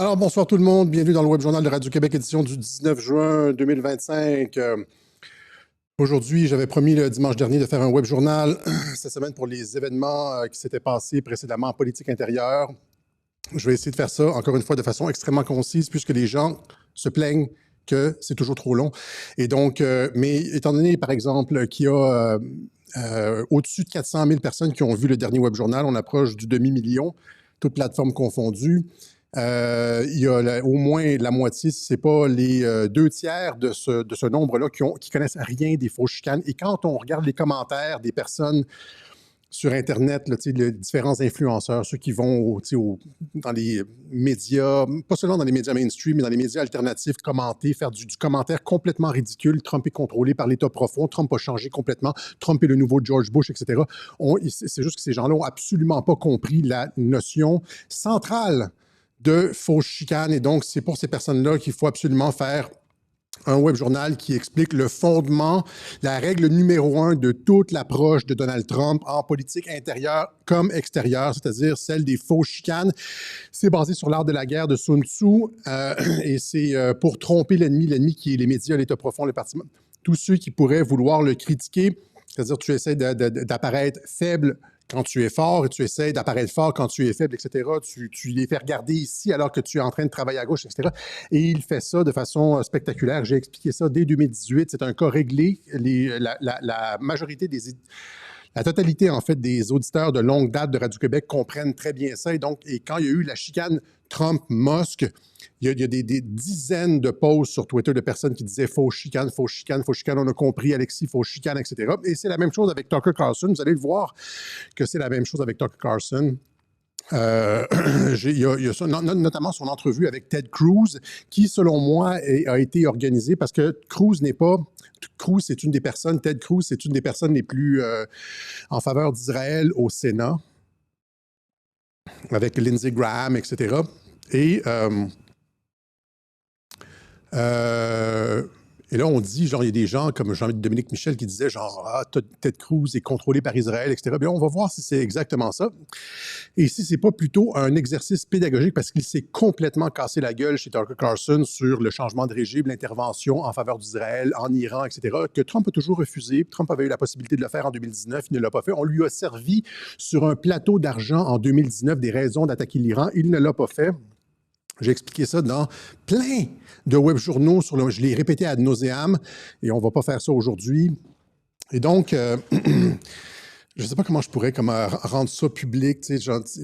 Alors, bonsoir tout le monde. Bienvenue dans le Web Journal de Radio-Québec, édition du 19 juin 2025. Aujourd'hui, j'avais promis le dimanche dernier de faire un Web Journal cette semaine pour les événements qui s'étaient passés précédemment en politique intérieure. Je vais essayer de faire ça, encore une fois, de façon extrêmement concise, puisque les gens se plaignent que c'est toujours trop long. Et donc, mais étant donné, par exemple, qu'il y a au-dessus de 400 000 personnes qui ont vu le dernier Web Journal, on approche du demi-million, toutes plateformes confondues. Il y a au moins la moitié, si ce n'est pas les 2/3 de ce nombre-là qui connaissent rien des fausses chicanes. Et quand on regarde les commentaires des personnes sur Internet, là, les différents influenceurs, ceux qui vont dans les médias, pas seulement dans les médias mainstream, mais dans les médias alternatifs, commenter, faire du commentaire complètement ridicule. Trump est contrôlé par l'État profond. Trump a changé complètement. Trump est le nouveau George Bush, etc. C'est juste que ces gens-là n'ont absolument pas compris la notion centrale de fausses chicanes. Et donc, c'est pour ces personnes-là qu'il faut absolument faire un web journal qui explique le fondement, la règle numéro 1 de toute l'approche de Donald Trump en politique intérieure comme extérieure, c'est-à-dire celle des fausses chicanes. C'est basé sur l'art de la guerre de Sun Tzu et c'est pour tromper l'ennemi qui est les médias, l'État profond, le parti, tous ceux qui pourraient vouloir le critiquer, c'est-à-dire tu essaies d'apparaître faible quand tu es fort et tu essaies d'apparaître fort quand tu es faible, etc. Tu les fais regarder ici alors que tu es en train de travailler à gauche, etc. Et il fait ça de façon spectaculaire. J'ai expliqué ça dès 2018. C'est un cas réglé. La majorité la totalité, en fait, des auditeurs de longue date de Radio-Québec comprennent très bien ça. Et donc, quand il y a eu la chicane Trump-Musk, il y a des dizaines de posts sur Twitter de personnes qui disaient « faux chicane, faux chicane, faux chicane, on a compris, Alexis, faux chicane, etc. » Et c'est la même chose avec Tucker Carlson. Vous allez le voir que c'est la même chose avec Tucker Carlson. Il y a ça, notamment son entrevue avec Ted Cruz, qui, selon moi, a été organisée parce que Cruz n'est pas... Cruz, c'est une des personnes, Ted Cruz, c'est une des personnes les plus en faveur d'Israël au Sénat, avec Lindsey Graham, etc. Et là, on dit, genre, il y a des gens comme Jean-Dominique Michel qui disaient, genre, Ted Cruz est contrôlé par Israël, etc. Bien, on va voir si c'est exactement ça. Et si c'est pas plutôt un exercice pédagogique parce qu'il s'est complètement cassé la gueule chez Tucker Carlson sur le changement de régime, l'intervention en faveur d'Israël, en Iran, etc., que Trump a toujours refusé. Trump avait eu la possibilité de le faire en 2019, il ne l'a pas fait. On lui a servi sur un plateau d'argent en 2019 des raisons d'attaquer l'Iran, il ne l'a pas fait. J'ai expliqué ça dans plein de web journaux, je l'ai répété ad nauseam, et on ne va pas faire ça aujourd'hui. Et donc, je ne sais pas comment je pourrais rendre ça public.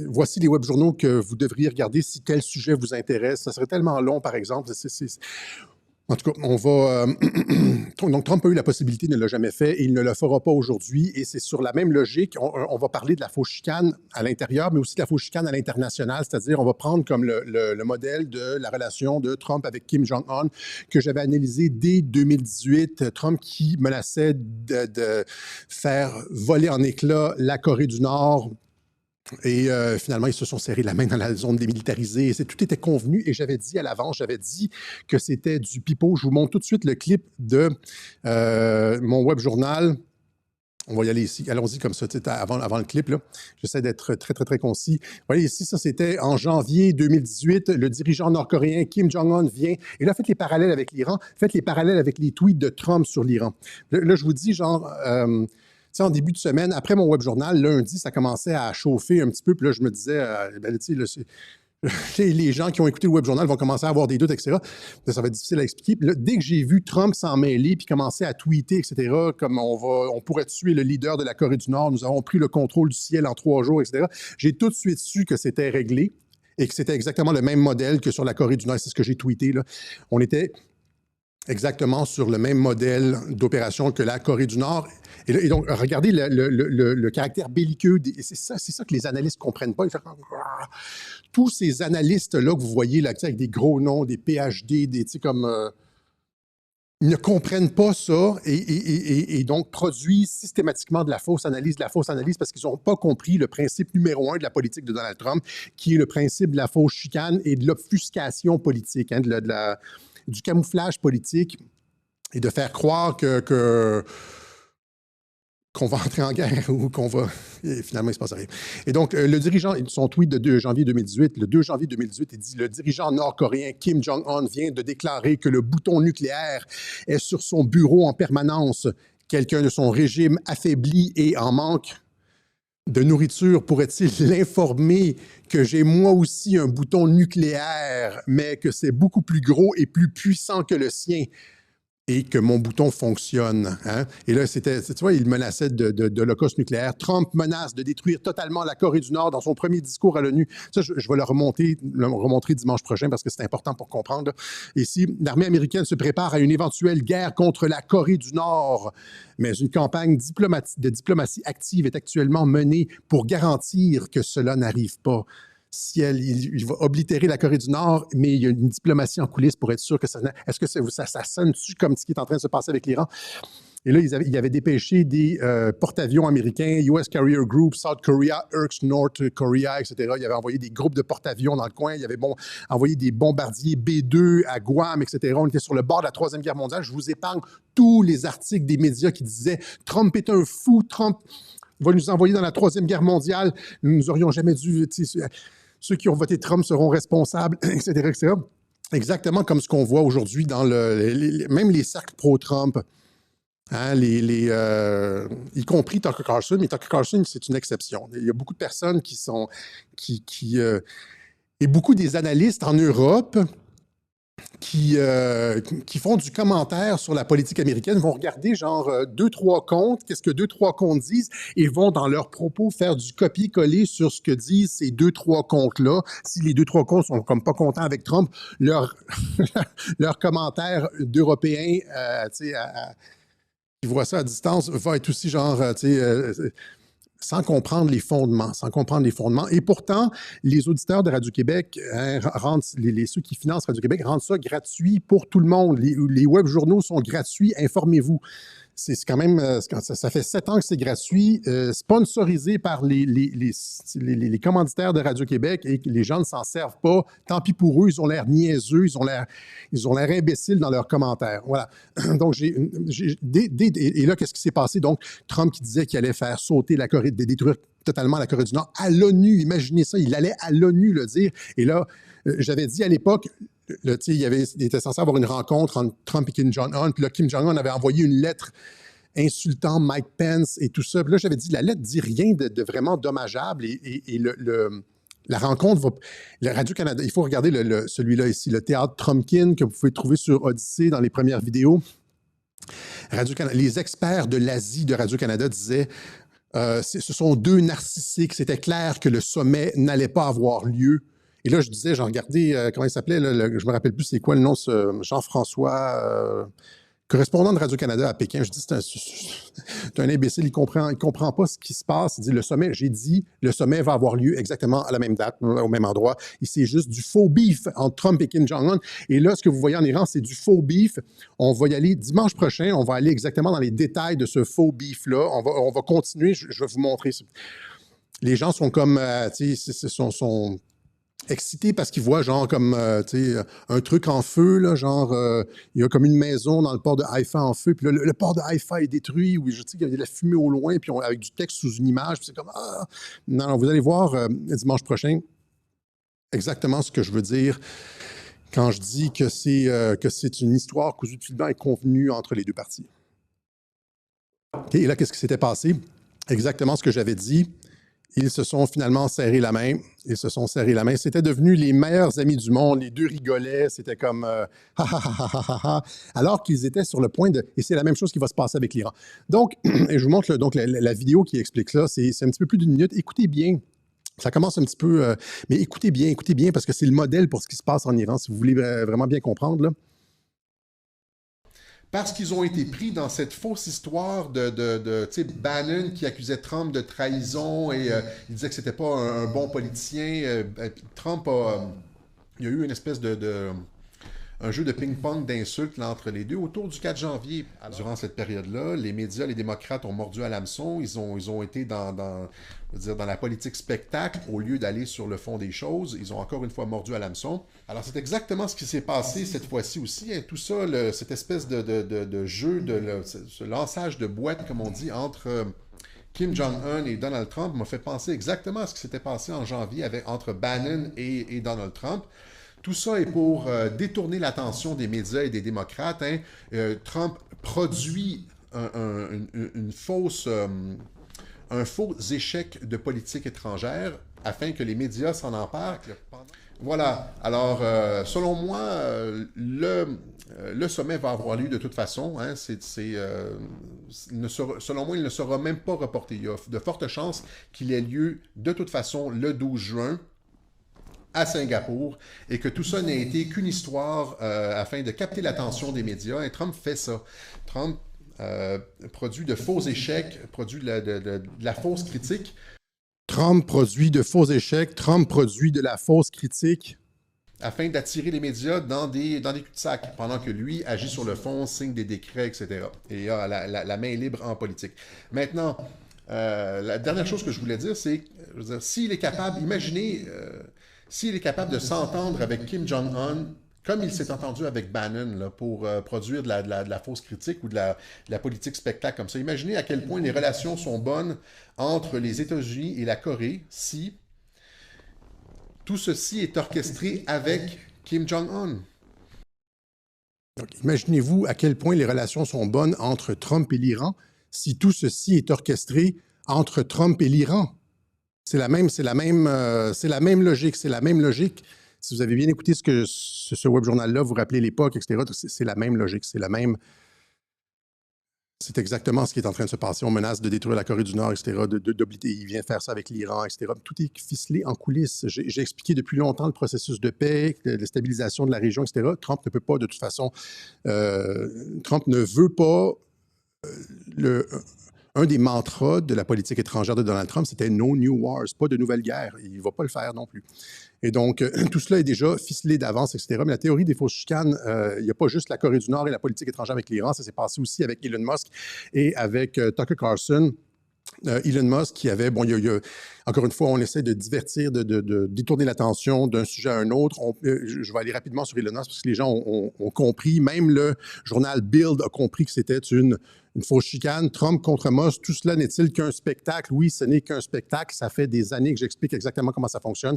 Voici les web journaux que vous devriez regarder si tel sujet vous intéresse. Ça serait tellement long, par exemple. En tout cas, on va... Donc, Trump a eu la possibilité, il ne l'a jamais fait et il ne le fera pas aujourd'hui. Et c'est sur la même logique, on va parler de la fausse chicane à l'intérieur, mais aussi de la fausse chicane à l'international, c'est-à-dire on va prendre comme le modèle de la relation de Trump avec Kim Jong-un que j'avais analysé dès 2018. Trump qui menaçait de faire voler en éclats la Corée du Nord. Et finalement, ils se sont serrés la main dans la zone démilitarisée. Tout était convenu et j'avais dit à l'avance, j'avais dit que c'était du pipeau. Je vous montre tout de suite le clip de mon web journal. On va y aller ici. Allons-y comme ça, avant le clip. J'essaie d'être très, très, très concis. Vous voyez ici, ça, c'était en janvier 2018. Le dirigeant nord-coréen Kim Jong-un vient. Et là, faites les parallèles avec l'Iran. Faites les parallèles avec les tweets de Trump sur l'Iran. Là, je vous dis, genre... en début de semaine, après mon web journal, lundi, ça commençait à chauffer un petit peu. Puis là, je me disais, les gens qui ont écouté le web journal vont commencer à avoir des doutes, etc. Ça va être difficile à expliquer. Puis là, dès que j'ai vu Trump s'en mêler puis commencer à tweeter, etc., comme on pourrait tuer le leader de la Corée du Nord, nous avons pris le contrôle du ciel en 3 jours, etc., j'ai tout de suite su que c'était réglé et que c'était exactement le même modèle que sur la Corée du Nord. C'est ce que j'ai tweeté, là. On était exactement sur le même modèle d'opération que la Corée du Nord. Et donc, regardez le caractère belliqueux. C'est ça que les analystes ne comprennent pas. Tous ces analystes-là que vous voyez là, avec des gros noms, des PhD, ils ne comprennent pas ça et donc produisent systématiquement de la fausse analyse parce qu'ils n'ont pas compris le principe numéro 1 de la politique de Donald Trump, qui est le principe de la fausse chicane et de l'obfuscation politique, hein, du camouflage politique et de faire croire qu'on qu'on va entrer en guerre ou qu'on va... Et finalement, il ne se passe rien. Et donc, le dirigeant, son tweet de 2 janvier 2018, le 2 janvier 2018, il dit « Le dirigeant nord-coréen Kim Jong-un vient de déclarer que le bouton nucléaire est sur son bureau en permanence. Quelqu'un de son régime affaibli et en manque de nourriture pourrait-il l'informer que j'ai moi aussi un bouton nucléaire, mais que c'est beaucoup plus gros et plus puissant que le sien et que mon bouton fonctionne. Hein? » Et là, tu vois, il menaçait d'holocauste nucléaire. Trump menace de détruire totalement la Corée du Nord dans son premier discours à l'ONU. Ça, je vais le remontrer dimanche prochain parce que c'est important pour comprendre. Ici, l'armée américaine se prépare à une éventuelle guerre contre la Corée du Nord. Mais une campagne de diplomatie active est actuellement menée pour garantir que cela n'arrive pas. Si il va oblitérer la Corée du Nord, mais il y a une diplomatie en coulisses pour être sûr que ça... Est-ce que ça sonne-tu comme ce qui est en train de se passer avec l'Iran? Et là, ils avaient dépêché des porte-avions américains, US Carrier Group, South Korea, Irks, North Korea, etc. Ils avaient envoyé des groupes de porte-avions dans le coin. Ils avaient envoyé des bombardiers B-2 à Guam, etc. On était sur le bord de la Troisième Guerre mondiale. Je vous épargne tous les articles des médias qui disaient « Trump est un fou, Trump va nous envoyer dans la Troisième Guerre mondiale. Nous n'aurions jamais dû... » Ceux qui ont voté Trump seront responsables, etc., etc. Exactement comme ce qu'on voit aujourd'hui dans même les cercles pro-Trump, hein, y compris Tucker Carlson, mais Tucker Carlson, c'est une exception. Il y a beaucoup de personnes et beaucoup des analystes en Europe qui font du commentaire sur la politique américaine, vont regarder genre 2-3 comptes, qu'est-ce que 2-3 comptes disent, et vont dans leurs propos faire du copier-coller sur ce que disent ces 2-3 comptes-là. Si les 2-3 comptes sont comme pas contents avec Trump, leur commentaire d'Européens, qui voient ça à distance, va être aussi genre, sans comprendre les fondements, Et pourtant, les auditeurs de Radio-Québec, hein, ceux qui financent Radio-Québec, rendent ça gratuit pour tout le monde. Les web journaux sont gratuits, informez-vous. C'est quand même, ça fait 7 ans que c'est gratuit, sponsorisé par les commanditaires de Radio-Québec et que les gens ne s'en servent pas. Tant pis pour eux, ils ont l'air niaiseux, ils ont l'air imbéciles dans leurs commentaires. Voilà. Donc, et là, qu'est-ce qui s'est passé? Donc, Trump qui disait qu'il allait faire sauter la Corée, détruire totalement la Corée du Nord à l'ONU. Imaginez ça, il allait à l'ONU le dire. Et là, j'avais dit à l'époque, il était censé avoir une rencontre entre Trump et Kim Jong-un. Puis là, Kim Jong-un avait envoyé une lettre insultant Mike Pence et tout ça. Puis là, j'avais dit, la lettre ne dit rien de vraiment dommageable. Et la rencontre va... Le Radio-Canada, il faut regarder celui-là ici, le théâtre Trumpkin, que vous pouvez trouver sur Odyssée dans les premières vidéos. Les experts de l'Asie de Radio-Canada disaient... ce sont 2 narcissiques. C'était clair que le sommet n'allait pas avoir lieu. Et là, je disais, j'ai regardé, comment il s'appelait, je me rappelle plus c'est quoi le nom, Jean-François, correspondant de Radio-Canada à Pékin. Je dis, c'est un imbécile, il comprend pas ce qui se passe. Il dit, j'ai dit, le sommet va avoir lieu exactement à la même date, au même endroit. C'est juste du faux beef entre Trump et Kim Jong-un. Et là, ce que vous voyez en Iran, c'est du faux beef. On va y aller dimanche prochain, on va aller exactement dans les détails de ce faux beef-là. On va continuer, je vais vous montrer. Les gens sont comme, sont excités parce qu'ils voient genre comme un truc en feu, là, genre il y a comme une maison dans le port de Haïfa en feu, puis là, le port de Haïfa est détruit, oui, je sais qu'il y a de la fumée au loin, puis avec du texte sous une image, puis c'est comme ah! Non, vous allez voir dimanche prochain exactement ce que je veux dire quand je dis que c'est une histoire cousue de fil blanc et convenue entre les 2 parties. Okay, et là, qu'est-ce qui s'était passé? Exactement ce que j'avais dit. Ils se sont finalement serrés la main. C'était devenu les meilleurs amis du monde. Les 2 rigolaient. C'était comme alors qu'ils étaient sur le point de... Et c'est la même chose qui va se passer avec l'Iran. Donc, et je vous montre donc la vidéo qui explique ça. C'est un petit peu plus d'1 minute. Écoutez bien. Ça commence un petit peu... mais écoutez bien, parce que c'est le modèle pour ce qui se passe en Iran, si vous voulez vraiment bien comprendre, là. Parce qu'ils ont été pris dans cette fausse histoire de Bannon qui accusait Trump de trahison et il disait que c'était pas un bon politicien. Trump il y a eu une espèce un jeu de ping-pong d'insultes entre les deux autour du 4 janvier. Alors, durant cette période-là, les médias, les démocrates ont mordu à l'hameçon. Ils ont été dans la politique spectacle au lieu d'aller sur le fond des choses. Ils ont encore une fois mordu à l'hameçon. Alors, c'est exactement ce qui s'est passé cette fois-ci aussi. Hein. Tout ça, cette espèce de jeu, ce lançage de boîtes, comme on dit, entre Kim Jong-un et Donald Trump m'a fait penser exactement à ce qui s'était passé en janvier entre Bannon et Donald Trump. Tout ça est pour détourner l'attention des médias et des démocrates. Hein. Trump produit une fausse, un faux échec de politique étrangère afin que les médias s'en emparent. Voilà. Alors, selon moi, le sommet va avoir lieu de toute façon. Hein. Selon moi, il ne sera même pas reporté. Il y a de fortes chances qu'il ait lieu de toute façon le 12 juin à Singapour et que tout ça n'ait été qu'une histoire afin de capter l'attention des médias. Et Trump fait ça. Trump produit de faux échecs, produit de la fausse critique. Trump produit de faux échecs, Trump produit de la fausse critique. Afin d'attirer les médias dans des cul-de-sac, pendant que lui agit sur le fond, signe des décrets, etc. Et a la main libre en politique. Maintenant, la dernière chose que je voulais dire, c'est, s'il est capable, imaginez, s'il est capable de s'entendre avec Kim Jong-un, comme il s'est entendu avec Bannon là, pour produire de la fausse critique ou de la politique spectacle comme ça. Imaginez à quel point les relations sont bonnes entre les États-Unis et la Corée si tout ceci est orchestré avec Kim Jong-un. Imaginez-vous à quel point les relations sont bonnes entre Trump et l'Iran si tout ceci est orchestré entre Trump et l'Iran. C'est la même logique, c'est la même logique. Si vous avez bien écouté ce web journal-là, vous vous rappelez l'époque, etc., c'est la même logique, c'est exactement ce qui est en train de se passer. On menace de détruire la Corée du Nord, etc., il vient faire ça avec l'Iran, etc. Tout est ficelé en coulisses. J'ai expliqué depuis longtemps le processus de paix, de stabilisation de la région, etc. Trump ne peut pas, de toute façon, Trump ne veut pas un des mantras de la politique étrangère de Donald Trump, c'était « No new wars », pas de nouvelles guerres. Il ne va pas le faire non plus. Et donc, tout cela est déjà ficelé d'avance, etc. Mais la théorie des fausses chicanes, il n'y a pas juste la Corée du Nord et la politique étrangère avec l'Iran, ça s'est passé aussi avec Elon Musk et avec Tucker Carlson. Elon Musk qui avait, bon, encore une fois, on essaie de divertir, de détourner l'attention d'un sujet à un autre. Je vais aller rapidement sur Elon Musk parce que les gens ont compris, même le journal Build a compris que c'était une fausse chicane. Trump contre Musk, tout cela n'est-il qu'un spectacle? Oui, ce n'est qu'un spectacle. Ça fait des années que j'explique exactement comment ça fonctionne.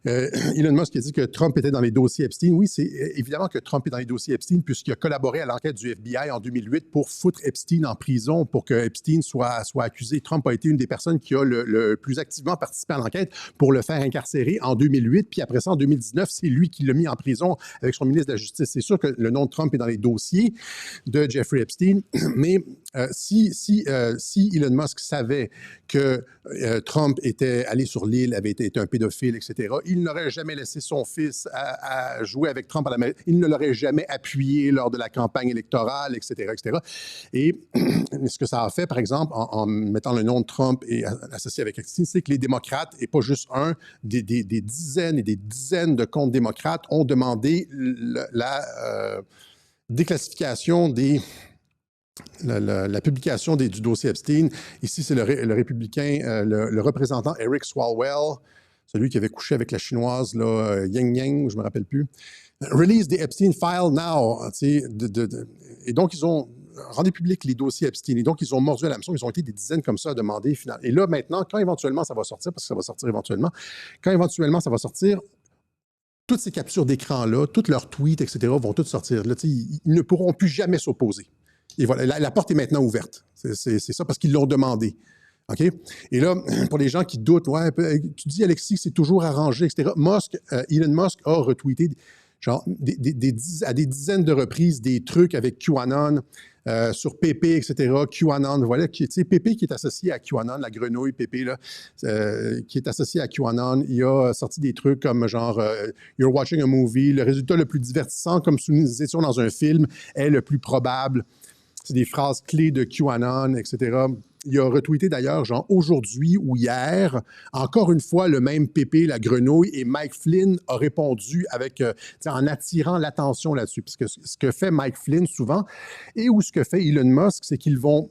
Elon Musk a dit que Trump était dans les dossiers Epstein. Oui, c'est évidemment que Trump est dans les dossiers Epstein puisqu'il a collaboré à l'enquête du FBI en 2008 pour foutre Epstein en prison, pour que Epstein soit accusé. Trump a été une des personnes qui a le plus activement participé à l'enquête pour le faire incarcérer en 2008. Puis après ça, en 2019, c'est lui qui l'a mis en prison avec son ministre de la Justice. C'est sûr que le nom de Trump est dans les dossiers de Jeffrey Epstein, mais si Elon Musk savait que Trump était allé sur l'île, avait été un pédophile, etc., il n'aurait jamais laissé son fils à jouer avec Trump à l'Amérique. Il ne l'aurait jamais appuyé lors de la campagne électorale, etc., etc. Et ce que ça a fait, par exemple, en mettant le nom de Trump et associé avec Epstein, c'est que les démocrates, et pas juste un, des dizaines et des dizaines de comptes démocrates ont demandé la déclassification la publication du dossier Epstein. Ici, c'est le républicain, le représentant Eric Swalwell, celui qui avait couché avec la chinoise Yang Yang, je ne me rappelle plus. Release the Epstein file now. Et donc, ils ont rendu public les dossiers Epstein. Et donc, ils ont mordu à l'hameçon. Ils ont été des dizaines comme ça à demander. Et là, maintenant, quand éventuellement ça va sortir, parce que ça va sortir éventuellement, quand éventuellement ça va sortir, toutes ces captures d'écran-là, tous leurs tweets, etc., vont toutes sortir. Là, ils ne pourront plus jamais s'opposer. Et voilà, la porte est maintenant ouverte. C'est ça parce qu'ils l'ont demandé. OK? Et là, pour les gens qui doutent, ouais, tu dis, Alexis, c'est toujours arrangé, etc. Elon Musk a retweeté genre, à des dizaines de reprises des trucs avec QAnon, sur PP, etc., QAnon, voilà, PP qui est associé à QAnon, la grenouille PP, là, qui est associé à QAnon, il a sorti des trucs comme genre You're watching a movie, le résultat le plus divertissant, comme si nous étions dans un film, est le plus probable. C'est des phrases clés de QAnon, etc. Il a retweeté d'ailleurs, genre aujourd'hui ou hier, encore une fois, le même Pépé, la grenouille, et Mike Flynn a répondu en attirant l'attention là-dessus. Parce que ce que fait Mike Flynn souvent, et ou ce que fait Elon Musk, c'est qu'ils vont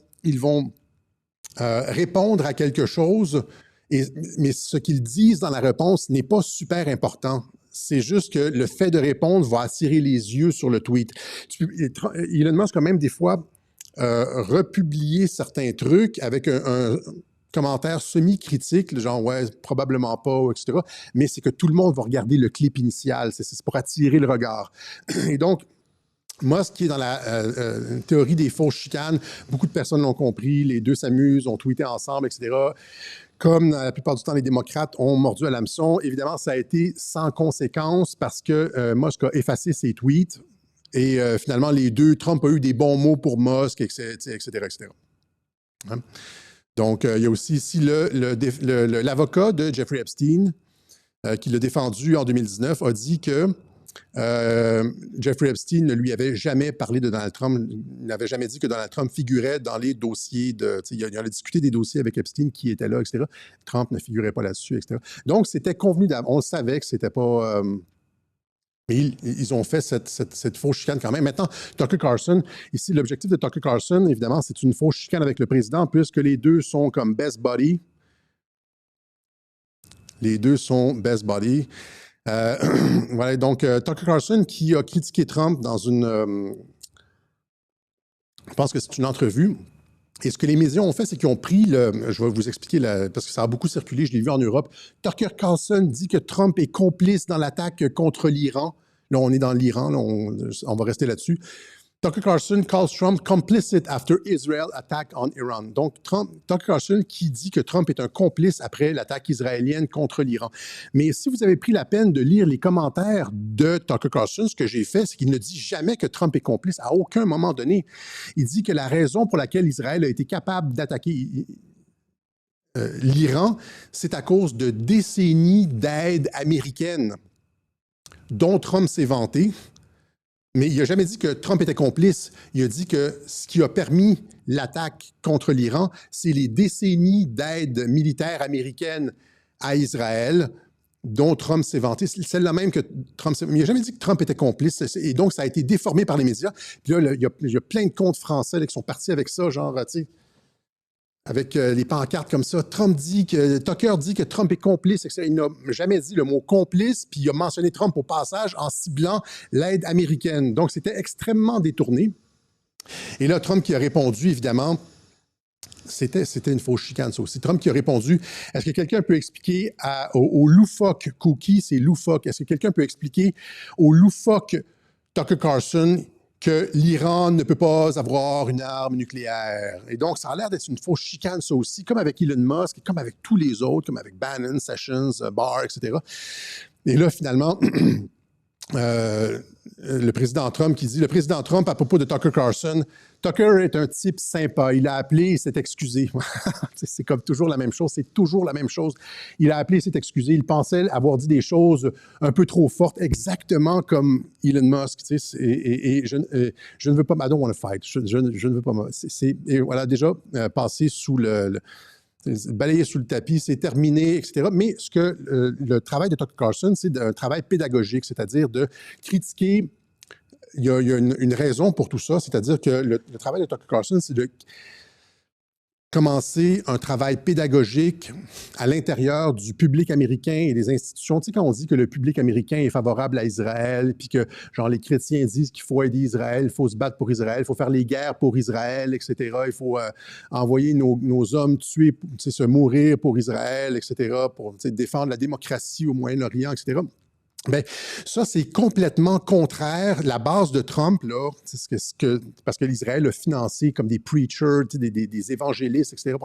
répondre à quelque chose, mais ce qu'ils disent dans la réponse n'est pas super important. C'est juste que le fait de répondre va attirer les yeux sur le tweet. Elon Musk a même des fois republier certains trucs avec commentaires semi-critiques, genre « ouais, probablement pas », etc. Mais c'est que tout le monde va regarder le clip initial. C'est pour attirer le regard. Et donc, moi, ce qui est dans la théorie des fausses chicanes, beaucoup de personnes l'ont compris, les deux s'amusent, ont tweeté ensemble, etc. Comme la plupart du temps, les démocrates ont mordu à l'hameçon. Évidemment, ça a été sans conséquence parce que Musk a effacé ses tweets et finalement, les deux, Trump a eu des bons mots pour Musk, etc., etc. Hein? Donc, il y a aussi ici l'avocat de Jeffrey Epstein qui l'a défendu en 2019, a dit que Jeffrey Epstein ne lui avait jamais parlé de Donald Trump, n'avait jamais dit que Donald Trump figurait dans les dossiers de... Il a discuté des dossiers avec Epstein, qui était là, etc. Trump ne figurait pas là-dessus, etc. Donc, c'était convenu d'avance. On le savait que c'était pas... mais ils ont fait cette fausse chicane quand même. Maintenant, Tucker Carlson, ici, l'objectif de Tucker Carlson, évidemment, c'est une fausse chicane avec le président, puisque les deux sont comme best buddy. Les deux sont best buddy. Voilà, donc Tucker Carlson qui a critiqué Trump dans une... je pense que c'est une entrevue. Et ce que les médias ont fait, c'est qu'ils ont pris je vais vous expliquer, parce que ça a beaucoup circulé, je l'ai vu en Europe. Tucker Carlson dit que Trump est complice dans l'attaque contre l'Iran. Là, on est dans l'Iran, on va rester là-dessus. Tucker Carlson calls Trump complicit after Israel attack on Iran. Donc, Tucker Carlson qui dit que Trump est un complice après l'attaque israélienne contre l'Iran. Mais si vous avez pris la peine de lire les commentaires de Tucker Carlson, ce que j'ai fait, c'est qu'il ne dit jamais que Trump est complice à aucun moment donné. Il dit que la raison pour laquelle Israël a été capable d'attaquer l'Iran, c'est à cause de décennies d'aide américaine dont Trump s'est vanté. Mais il n'a jamais dit que Trump était complice. Il a dit que ce qui a permis l'attaque contre l'Iran, c'est les décennies d'aide militaire américaine à Israël dont Trump s'est vanté. C'est celle-là même que Trump s'est... Mais il n'a jamais dit que Trump était complice. Et donc, ça a été déformé par les médias. Puis là, il y a plein de comptes français là, qui sont partis avec ça, genre, tu sais, avec les pancartes comme ça. Tucker dit que Trump est complice, etc. Il n'a jamais dit le mot complice, puis il a mentionné Trump au passage en ciblant l'aide américaine. Donc, c'était extrêmement détourné. Et là, Trump qui a répondu, évidemment, c'était une fausse chicane, ça aussi. Trump qui a répondu, est-ce que quelqu'un peut expliquer au loufoque Cookie, c'est loufoque, est-ce que quelqu'un peut expliquer au loufoque Tucker Carlson que l'Iran ne peut pas avoir une arme nucléaire. Et donc, ça a l'air d'être une fausse chicane, ça aussi, comme avec Elon Musk, comme avec tous les autres, comme avec Bannon, Sessions, Barr, etc. Et là, finalement, le président Trump qui dit, le président Trump à propos de Tucker Carlson, Tucker est un type sympa, il a appelé et s'est excusé. C'est comme toujours la même chose, c'est toujours la même chose. Il a appelé et s'est excusé, il pensait avoir dit des choses un peu trop fortes, exactement comme Elon Musk. Et je ne veux pas, I don't want to fight, je ne veux pas, et voilà, déjà passé sous balayer sous le tapis, c'est terminé, etc. Mais le travail de Tucker Carlson, c'est un travail pédagogique, c'est-à-dire de critiquer. Il y a une raison pour tout ça, c'est-à-dire que le travail de Tucker Carlson, c'est de commencer un travail pédagogique à l'intérieur du public américain et des institutions. Tu sais, quand on dit que le public américain est favorable à Israël, puis que, genre, les chrétiens disent qu'il faut aider Israël, il faut se battre pour Israël, il faut faire les guerres pour Israël, etc. Il faut envoyer nos hommes tuer, tu sais, se mourir pour Israël, etc., pour, tu sais, défendre la démocratie au Moyen-Orient, etc. Bien, ça, c'est complètement contraire. La base de Trump, là, parce que l'Israël a financé comme des preachers, des évangélistes, etc.,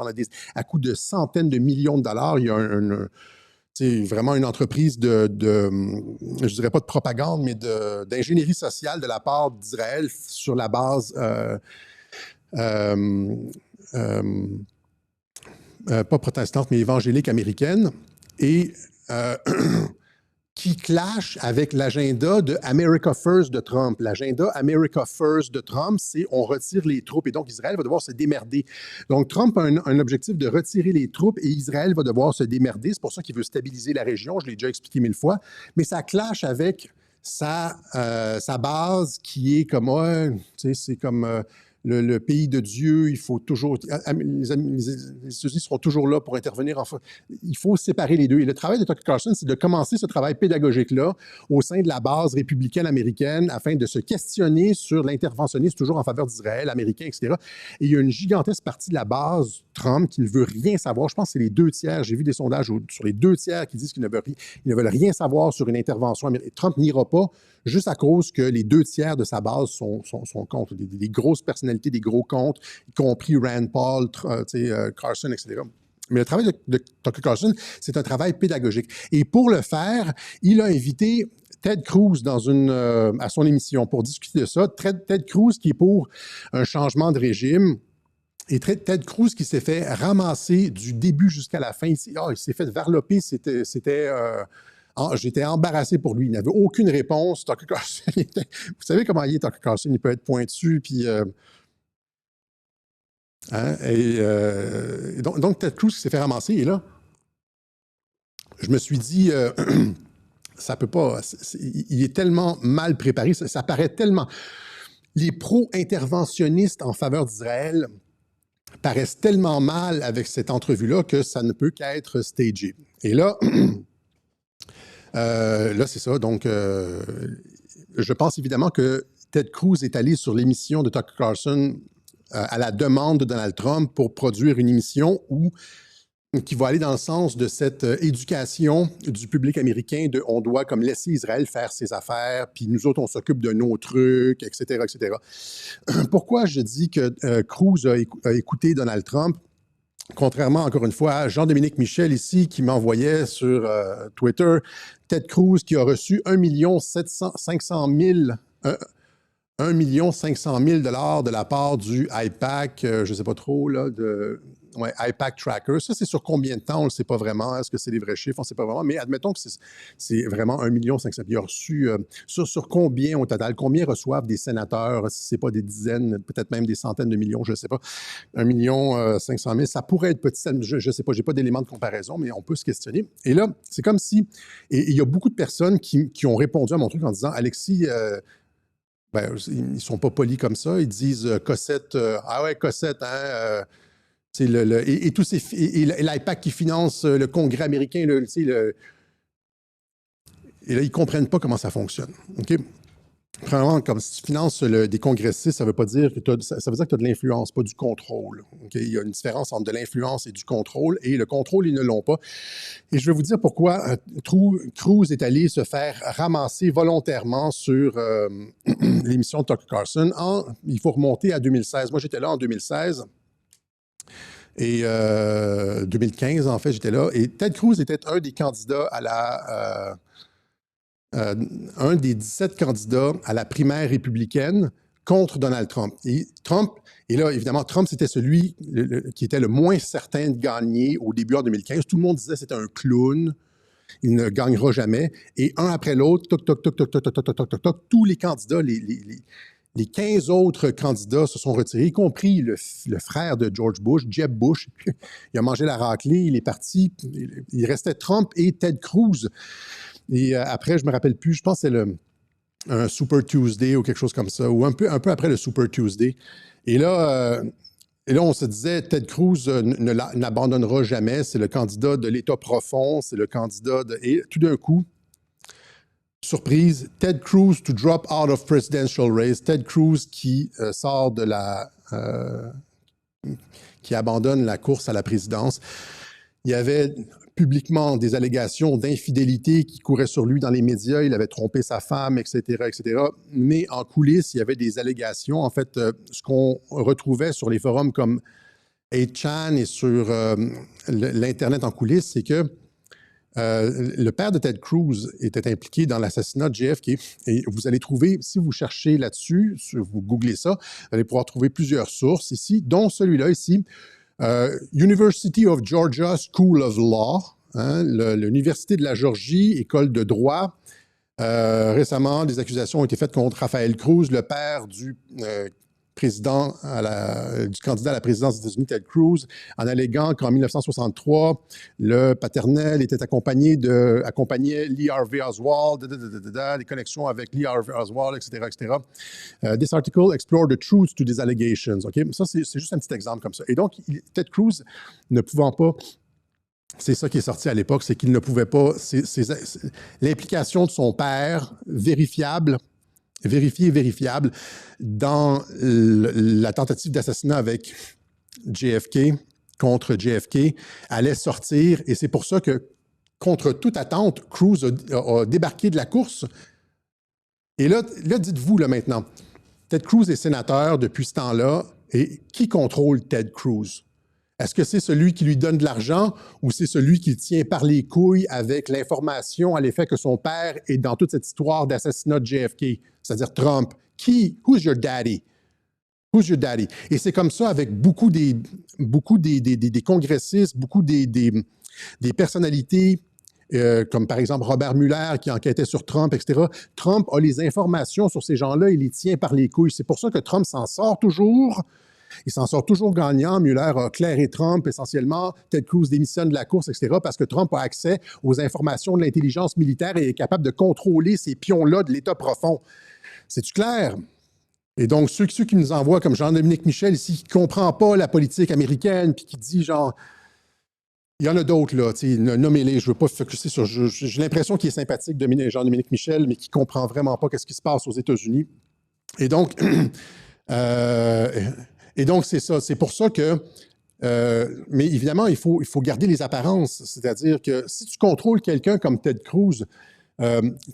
à coût de centaines de millions de dollars. Il y a vraiment une entreprise je dirais pas de propagande, mais d'ingénierie sociale de la part d'Israël sur la base pas protestante, mais évangélique américaine. Et qui clash avec l'agenda de America First de Trump. L'agenda America First de Trump, c'est on retire les troupes et donc Israël va devoir se démerder. Donc Trump a un objectif de retirer les troupes et Israël va devoir se démerder. C'est pour ça qu'il veut stabiliser la région, je l'ai déjà expliqué 1000 fois, mais ça clash avec sa base qui est comme, tu sais, c'est comme le pays de Dieu, il faut toujours, les États-Unis seront toujours là pour intervenir. Enfin, il faut séparer les deux. Et le travail de Tucker Carlson, c'est de commencer ce travail pédagogique-là au sein de la base républicaine américaine afin de se questionner sur l'interventionnisme toujours en faveur d'Israël, américain, etc. Et il y a une gigantesque partie de la base Trump qui ne veut rien savoir. Je pense que c'est les 2 tiers. J'ai vu des sondages sur les 2 tiers qui disent qu'ils ne veulent rien savoir sur une intervention américaine. Trump n'ira pas juste à cause que les 2 tiers de sa base sont contre. Des grosses personnalités, des gros comptes, y compris Rand Paul, Carson, etc. Mais le travail de Tucker Carlson, c'est un travail pédagogique. Et pour le faire, il a invité Ted Cruz à son émission pour discuter de ça. Ted Cruz qui est pour un changement de régime. Et Ted Cruz qui s'est fait ramasser du début jusqu'à la fin. Il s'est fait varloper. J'étais embarrassé pour lui. Il n'avait aucune réponse. Tucker Carlson, vous savez comment il est, Tucker Carlson? Il peut être pointu, puis... donc, Ted Cruz qui s'est fait ramasser. Et là, je me suis dit, ça peut pas... il est tellement mal préparé. Ça paraît tellement... Les pro-interventionnistes en faveur d'Israël paraissent tellement mal avec cette entrevue-là que ça ne peut qu'être stagé. Et là... là, c'est ça. Donc, je pense évidemment que Ted Cruz est allé sur l'émission de Tucker Carlson à la demande de Donald Trump pour produire une émission qui va aller dans le sens de cette éducation du public américain de on doit comme laisser Israël faire ses affaires, puis nous autres, on s'occupe de nos trucs, etc., etc. Pourquoi je dis que Cruz a écouté Donald Trump? Contrairement, encore une fois, à Jean-Dominique Michel ici, qui m'envoyait sur Twitter, Ted Cruz qui a reçu 1 500 000 de la part du IPAC, je ne sais pas trop, là, IPAC Tracker. Ça, c'est sur combien de temps? On ne le sait pas vraiment. Est-ce que c'est des vrais chiffres? On ne sait pas vraiment. Mais admettons que c'est vraiment 1 500 000. Il a reçu sur combien au total? Combien reçoivent des sénateurs? Si ce n'est pas des dizaines, peut-être même des centaines de millions, je ne sais pas. 1 500 000, ça pourrait être petit. Je ne sais pas, je n'ai pas d'éléments de comparaison, mais on peut se questionner. Et là, c'est comme si... Et il y a beaucoup de personnes qui ont répondu à mon truc en disant « Alexis... ils ne sont pas polis comme ça. Ils disent Cossette, ah ouais, Cossette, hein, c'est et tous ces et l'IPAC qui finance le Congrès américain, et là, ils ne comprennent pas comment ça fonctionne. OK? Premièrement, comme si tu finances des congressistes, ça veut pas dire que ça veut dire que tu as de l'influence, pas du contrôle. Okay? Il y a une différence entre de l'influence et du contrôle, et le contrôle, ils ne l'ont pas. Et je vais vous dire pourquoi Cruz est allé se faire ramasser volontairement sur l'émission de Tucker Carlson. Il faut remonter à 2016. Moi, j'étais là en 2016. Et 2015, en fait, j'étais là. Et Ted Cruz était un des candidats à un des 17 candidats à la primaire républicaine contre Donald Trump. Et là, évidemment, Trump, c'était celui qui était le moins certain de gagner au début en 2015. Tout le monde disait que c'était un clown, il ne gagnera jamais. Et un après l'autre, tous les candidats, les 15 autres candidats se sont retirés, y compris le frère de George Bush, Jeb Bush. Il a mangé la raclée, il est parti. Il restait Trump et Ted Cruz. Et après, je ne me rappelle plus, je pense que c'est un Super Tuesday ou quelque chose comme ça, ou un peu après le Super Tuesday. Et là, on se disait, Ted Cruz n'abandonnera jamais, c'est le candidat de l'État profond, c'est le candidat de... Et tout d'un coup, surprise, Ted Cruz to drop out of presidential race, Ted Cruz qui sort de qui abandonne la course à la présidence. Il y avait publiquement des allégations d'infidélité qui couraient sur lui dans les médias. Il avait trompé sa femme, etc., etc. Mais en coulisses, il y avait des allégations. En fait, ce qu'on retrouvait sur les forums comme 8chan et sur l'Internet en coulisses, c'est que le père de Ted Cruz était impliqué dans l'assassinat de JFK. Et vous allez trouver, si vous cherchez là-dessus, vous googlez ça, vous allez pouvoir trouver plusieurs sources ici, dont celui-là ici, University of Georgia School of Law, hein, l'Université de la Georgie, école de droit. Récemment, des accusations ont été faites contre Rafael Cruz, le père du du candidat à la présidence des États-Unis, Ted Cruz, en alléguant qu'en 1963, le paternel accompagnait Lee Harvey Oswald, des connexions avec Lee Harvey Oswald, etc., etc. This article explored the truth to these allegations. Okay? Ça, c'est juste un petit exemple comme ça. Et donc, Ted Cruz, ne pouvant pas, c'est ça qui est sorti à l'époque, c'est qu'il ne pouvait pas, l'implication de son père, vérifiée et vérifiable, dans la tentative d'assassinat avec JFK, contre JFK, allait sortir. Et c'est pour ça que, contre toute attente, Cruz a débarqué de la course. Et là dites-vous là, maintenant, Ted Cruz est sénateur depuis ce temps-là. Et qui contrôle Ted Cruz? Est-ce que c'est celui qui lui donne de l'argent ou c'est celui qui le tient par les couilles avec l'information à l'effet que son père est dans toute cette histoire d'assassinat de JFK, c'est-à-dire Trump? Who's your daddy? Who's your daddy? Et c'est comme ça avec beaucoup des congressistes, beaucoup des personnalités, comme par exemple Robert Mueller qui enquêtait sur Trump, etc. Trump a les informations sur ces gens-là, il les tient par les couilles. C'est pour ça que Trump s'en sort toujours. Il s'en sort toujours gagnant. Mueller a clairé Trump essentiellement. Ted Cruz démissionne de la course, etc. parce que Trump a accès aux informations de l'intelligence militaire et est capable de contrôler ces pions-là de l'État profond. C'est-tu clair? Et donc, ceux qui nous envoient, comme Jean-Dominique Michel ici, qui ne comprend pas la politique américaine, puis qui dit genre... Il y en a d'autres, là, nommez-les, je ne veux pas focuser sur... J'ai l'impression qu'il est sympathique, Jean-Dominique Michel, mais qui ne comprend vraiment pas ce qui se passe aux États-Unis. Et donc... Et donc, c'est ça. C'est pour ça que... mais évidemment, il faut garder les apparences. C'est-à-dire que si tu contrôles quelqu'un comme Ted Cruz,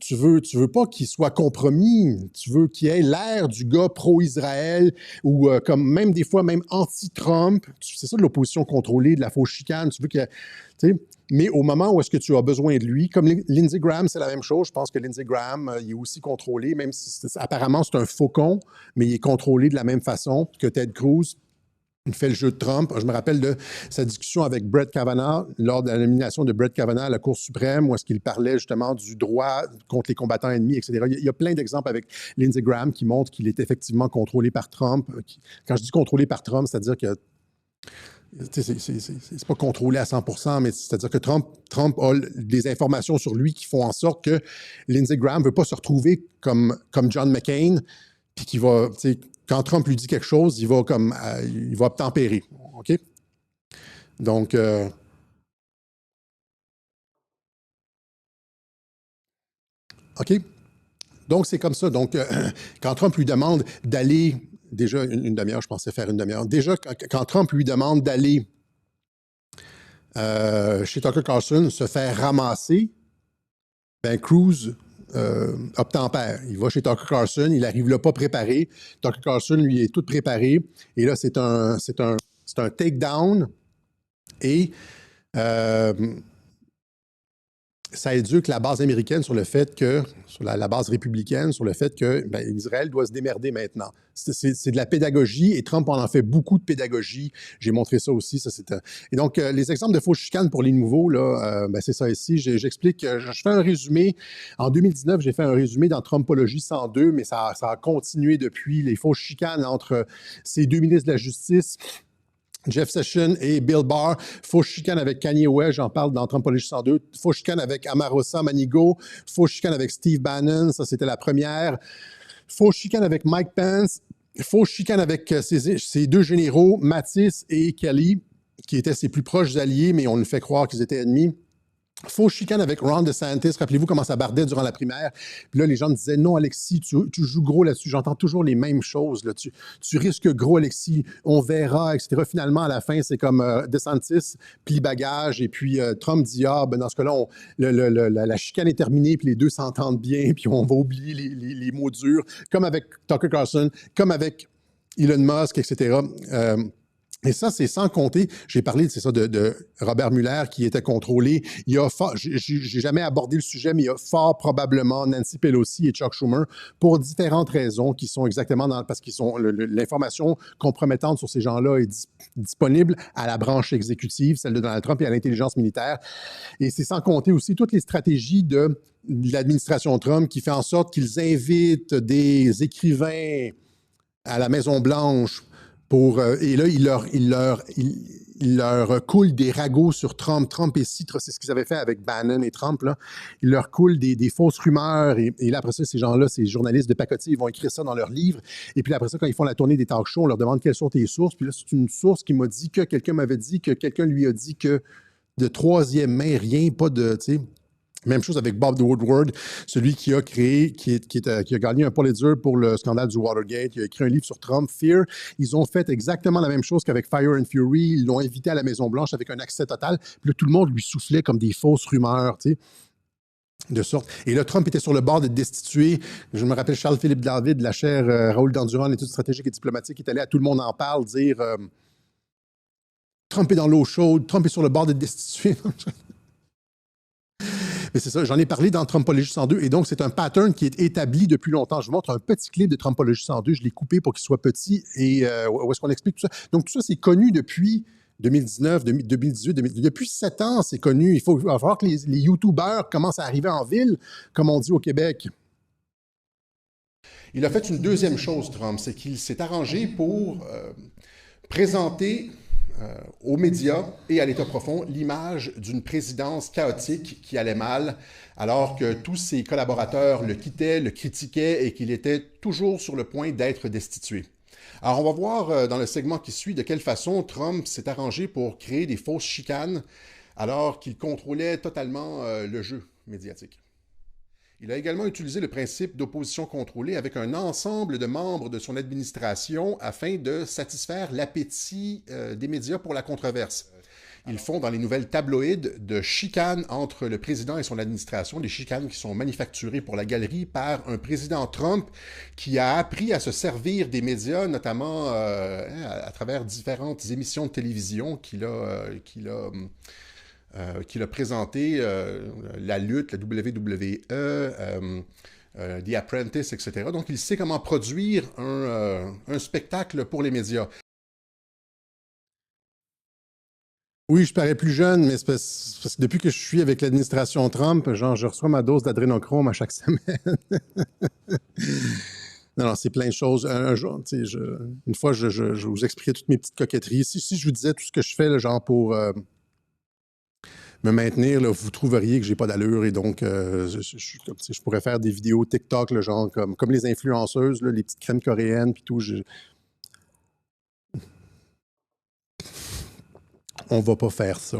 tu veux pas qu'il soit compromis. Tu veux qu'il ait l'air du gars pro-Israël ou comme même des fois, même anti-Trump. C'est ça de l'opposition contrôlée, de la fausse chicane. Tu veux que... Mais au moment où est-ce que tu as besoin de lui, comme Lindsey Graham, c'est la même chose. Je pense que Lindsey Graham, il est aussi contrôlé, même si apparemment c'est un faucon, mais il est contrôlé de la même façon que Ted Cruz. Il fait le jeu de Trump. Je me rappelle de sa discussion avec Brett Kavanaugh lors de la nomination de Brett Kavanaugh à la Cour suprême, où est-ce qu'il parlait justement du droit contre les combattants ennemis, etc. Il y a plein d'exemples avec Lindsey Graham qui montrent qu'il est effectivement contrôlé par Trump. Quand je dis contrôlé par Trump, c'est-à-dire que c'est pas contrôlé à 100%, mais c'est-à-dire que Trump a des informations sur lui qui font en sorte que Lindsey Graham ne veut pas se retrouver comme John McCain, puis qui va, quand Trump lui dit quelque chose, il va obtempérer. OK? Donc, OK? Donc, c'est comme ça. Donc, quand Trump lui demande d'aller, déjà une demi-heure, je pensais faire une demi-heure. Déjà, quand Trump lui demande d'aller chez Tucker Carlson se faire ramasser, ben Cruz obtempère. Il va chez Tucker Carlson, il arrive là pas préparé. Tucker Carlson, lui, est tout préparé. Et là, c'est un takedown. Et ça éduque la base américaine sur le fait que, sur la base républicaine, sur le fait que Israël doit se démerder maintenant. C'est de la pédagogie et Trump en fait beaucoup de pédagogie. J'ai montré ça aussi. Et donc, les exemples de fausses chicanes pour les nouveaux, là, c'est ça ici. J'explique, je fais un résumé. En 2019, j'ai fait un résumé dans Trumpologie 102, mais ça a continué depuis. Les fausses chicanes entre ces deux ministres de la Justice, Jeff Sessions et Bill Barr, fausse chicane avec Kanye West, j'en parle dans Trumpologie 102, fausse chicane avec Omarosa Manigault, fausse chicane avec Steve Bannon, ça c'était la première, fausse chicane avec Mike Pence, fausse chicane avec ses deux généraux, Mattis et Kelly, qui étaient ses plus proches alliés, mais on nous fait croire qu'ils étaient ennemis. Fausse chicane avec Ron DeSantis. Rappelez-vous comment ça bardait durant la primaire. Puis là, les gens me disaient, non, Alexis, tu joues gros là-dessus. J'entends toujours les mêmes choses. Là. Tu risques gros, Alexis. On verra, etc. Finalement, à la fin, c'est comme DeSantis plie bagage. Et puis Trump dit, dans ce cas-là, la chicane est terminée, puis les deux s'entendent bien, puis on va oublier les mots durs, comme avec Tucker Carlson, comme avec Elon Musk, etc. Et ça, c'est sans compter, j'ai parlé, c'est ça, de Robert Mueller qui était contrôlé. Il y a j'ai jamais abordé le sujet, mais il y a fort probablement Nancy Pelosi et Chuck Schumer pour différentes raisons qui sont exactement parce qu'ils sont l'information compromettante sur ces gens-là est disponible à la branche exécutive, celle de Donald Trump et à l'intelligence militaire. Et c'est sans compter aussi toutes les stratégies de l'administration Trump qui fait en sorte qu'ils invitent des écrivains à la Maison-Blanche et là, il leur coule des ragots sur Trump. Trump et Citre, c'est ce qu'ils avaient fait avec Bannon et Trump. Là. Il leur coule des fausses rumeurs. Et là, après ça, ces gens-là, ces journalistes de pacotille, ils vont écrire ça dans leurs livres. Et puis après ça, quand ils font la tournée des talk shows, on leur demande quelles sont tes sources. Puis là, c'est une source qui m'a dit que quelqu'un m'avait dit que quelqu'un lui a dit que de troisième main, rien, pas de, tu sais. Même chose avec Bob Woodward, celui qui a créé, qui a gagné un Pulitzer pour le scandale du Watergate. Il a écrit un livre sur Trump, Fear. Ils ont fait exactement la même chose qu'avec Fire and Fury. Ils l'ont invité à la Maison-Blanche avec un accès total. Puis là, tout le monde lui soufflait comme des fausses rumeurs, tu sais. De sorte. Et là, Trump était sur le bord d'être destitué. Je me rappelle Charles-Philippe David, la chaire Raoul Dandurand, l'étude stratégique et diplomatique, est allé à Tout le monde en parle dire Trump est dans l'eau chaude, Trump est sur le bord d'être destitué. Mais c'est ça, j'en ai parlé dans Trumpologie 102, et donc c'est un pattern qui est établi depuis longtemps. Je vous montre un petit clip de Trumpologie 102, je l'ai coupé pour qu'il soit petit, et où est-ce qu'on explique tout ça. Donc tout ça, c'est connu depuis 2019, 2018, depuis 7 ans, c'est connu. Il va falloir que les YouTubers commencent à arriver en ville, comme on dit au Québec. Il a fait une deuxième chose, Trump, c'est qu'il s'est arrangé pour présenter aux médias et à l'État profond l'image d'une présidence chaotique qui allait mal, alors que tous ses collaborateurs le quittaient, le critiquaient et qu'il était toujours sur le point d'être destitué. Alors, on va voir dans le segment qui suit de quelle façon Trump s'est arrangé pour créer des fausses chicanes alors qu'il contrôlait totalement le jeu médiatique. Il a également utilisé le principe d'opposition contrôlée avec un ensemble de membres de son administration afin de satisfaire l'appétit des médias pour la controverse. Ils font dans les nouvelles tabloïdes de chicanes entre le président et son administration, des chicanes qui sont manufacturées pour la galerie par un président Trump qui a appris à se servir des médias, notamment à travers différentes émissions de télévision qu'il a présenté, la lutte, la WWE, The Apprentice, etc. Donc, il sait comment produire un spectacle pour les médias. Oui, je parais plus jeune, mais c'est parce que depuis que je suis avec l'administration Trump, genre, je reçois ma dose d'adrénochrome à chaque semaine. Non, c'est plein de choses. Un jour, une fois, je vous expliquais toutes mes petites coquetteries. Si je vous disais tout ce que je fais, là, genre pour me maintenir, là, vous trouveriez que j'ai pas d'allure et donc je pourrais faire des vidéos TikTok, là, genre comme les influenceuses, là, les petites crèmes coréennes puis tout. On va pas faire ça.